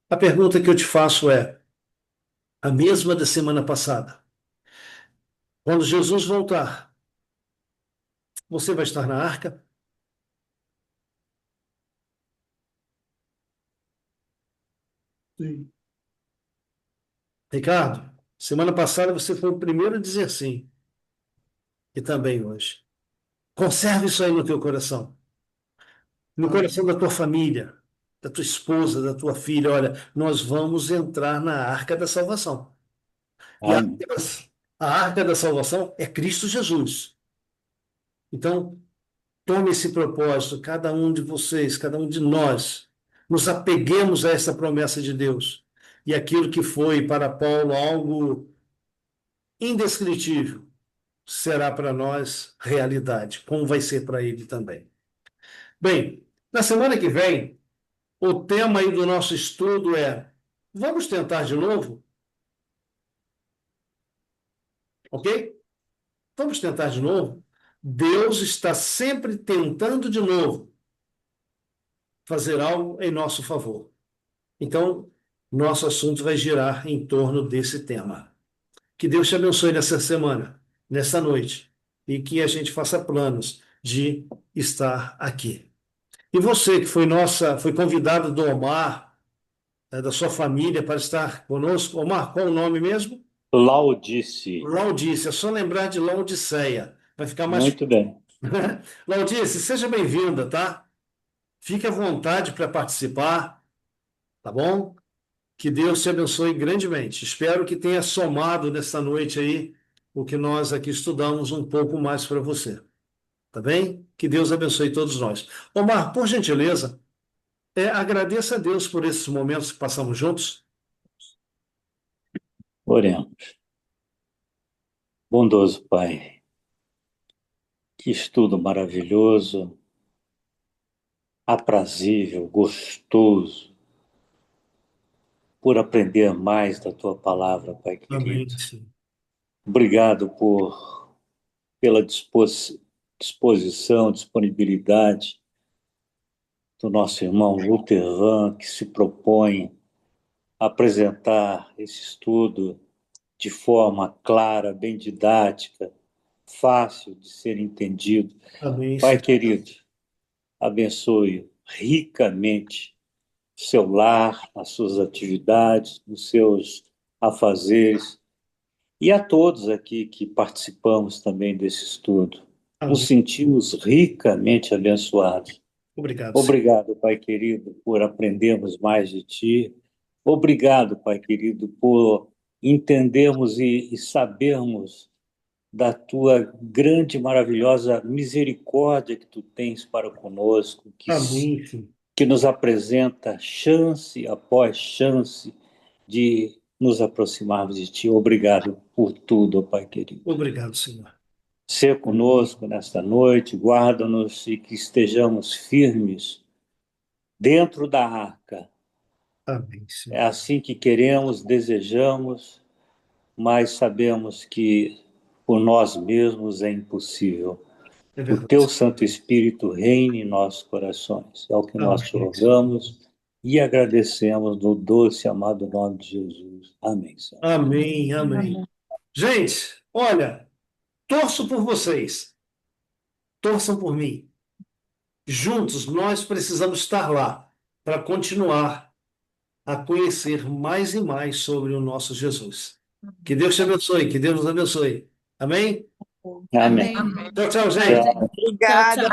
A pergunta que eu te faço é a mesma da semana passada. Quando Jesus voltar, você vai estar na arca? Sim. Ricardo, semana passada você foi o primeiro a dizer sim. E também hoje. Conserve isso aí no teu coração. No coração da tua família, da tua esposa, da tua filha. Olha, nós vamos entrar na arca da salvação. E
Amém.
a arca da salvação é Cristo Jesus. Então, tome esse propósito, cada um de vocês, cada um de nós, nos apeguemos a essa promessa de Deus. E aquilo que foi para Paulo algo indescritível, será para nós realidade, como vai ser para ele também. Bem, na semana que vem, o tema aí do nosso estudo é: vamos tentar de novo? Ok? Vamos tentar de novo? Deus está sempre tentando de novo fazer algo em nosso favor. Então, nosso assunto vai girar em torno desse tema. Que Deus te abençoe nessa semana, nessa noite, e que a gente faça planos de estar aqui. E você que foi convidado do Omar, da sua família, para estar conosco. Omar, qual o nome mesmo?
Laudice.
Laudice, é só lembrar de Laodiceia. Vai ficar mais.
Muito bem.
Laudice, seja bem-vinda, tá? Fique à vontade para participar, tá bom? Que Deus te abençoe grandemente. Espero que tenha somado nessa noite aí o que nós aqui estudamos um pouco mais para você. Tá bem? Que Deus abençoe todos nós. Omar, por gentileza, agradeça a Deus por esses momentos que passamos juntos.
Oremos. Bondoso Pai, que estudo maravilhoso, aprazível, gostoso, por aprender mais da Tua palavra, Pai querido.
Amém.
Obrigado pela disposição, disponibilidade do nosso irmão Luther Van, que se propõe a apresentar esse estudo de forma clara, bem didática, fácil de ser entendido.
Amém.
Pai querido, abençoe ricamente o seu lar, as suas atividades, os seus afazeres, e a todos aqui que participamos também desse estudo.
Amém.
Nos sentimos ricamente abençoados.
Obrigado.
Obrigado, Pai querido, por aprendermos mais de Ti. Obrigado, Pai querido, por entendermos e sabermos da Tua grande e maravilhosa misericórdia que Tu tens para conosco, que nos apresenta chance após chance de nos aproximarmos de Ti. Obrigado por tudo, Pai querido.
Obrigado, Senhor.
Ser conosco nesta noite, guarda-nos e que estejamos firmes dentro da arca.
Amém, Senhor.
É assim que queremos, desejamos, mas sabemos que por nós mesmos é impossível. O Teu Santo Espírito reine em nossos corações. É o que nós te rogamos e agradecemos no doce e amado nome de Jesus. Amém, Senhor.
Amém, amém. Gente, olha, torço por vocês. Torçam por mim. Juntos nós precisamos estar lá para continuar a conhecer mais e mais sobre o nosso Jesus. Que Deus te abençoe, que Deus nos abençoe. Amém?
Amém.
Tchau, tchau, gente.
Obrigada.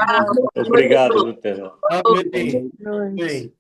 Obrigado, Lutero.
Amém. Amém.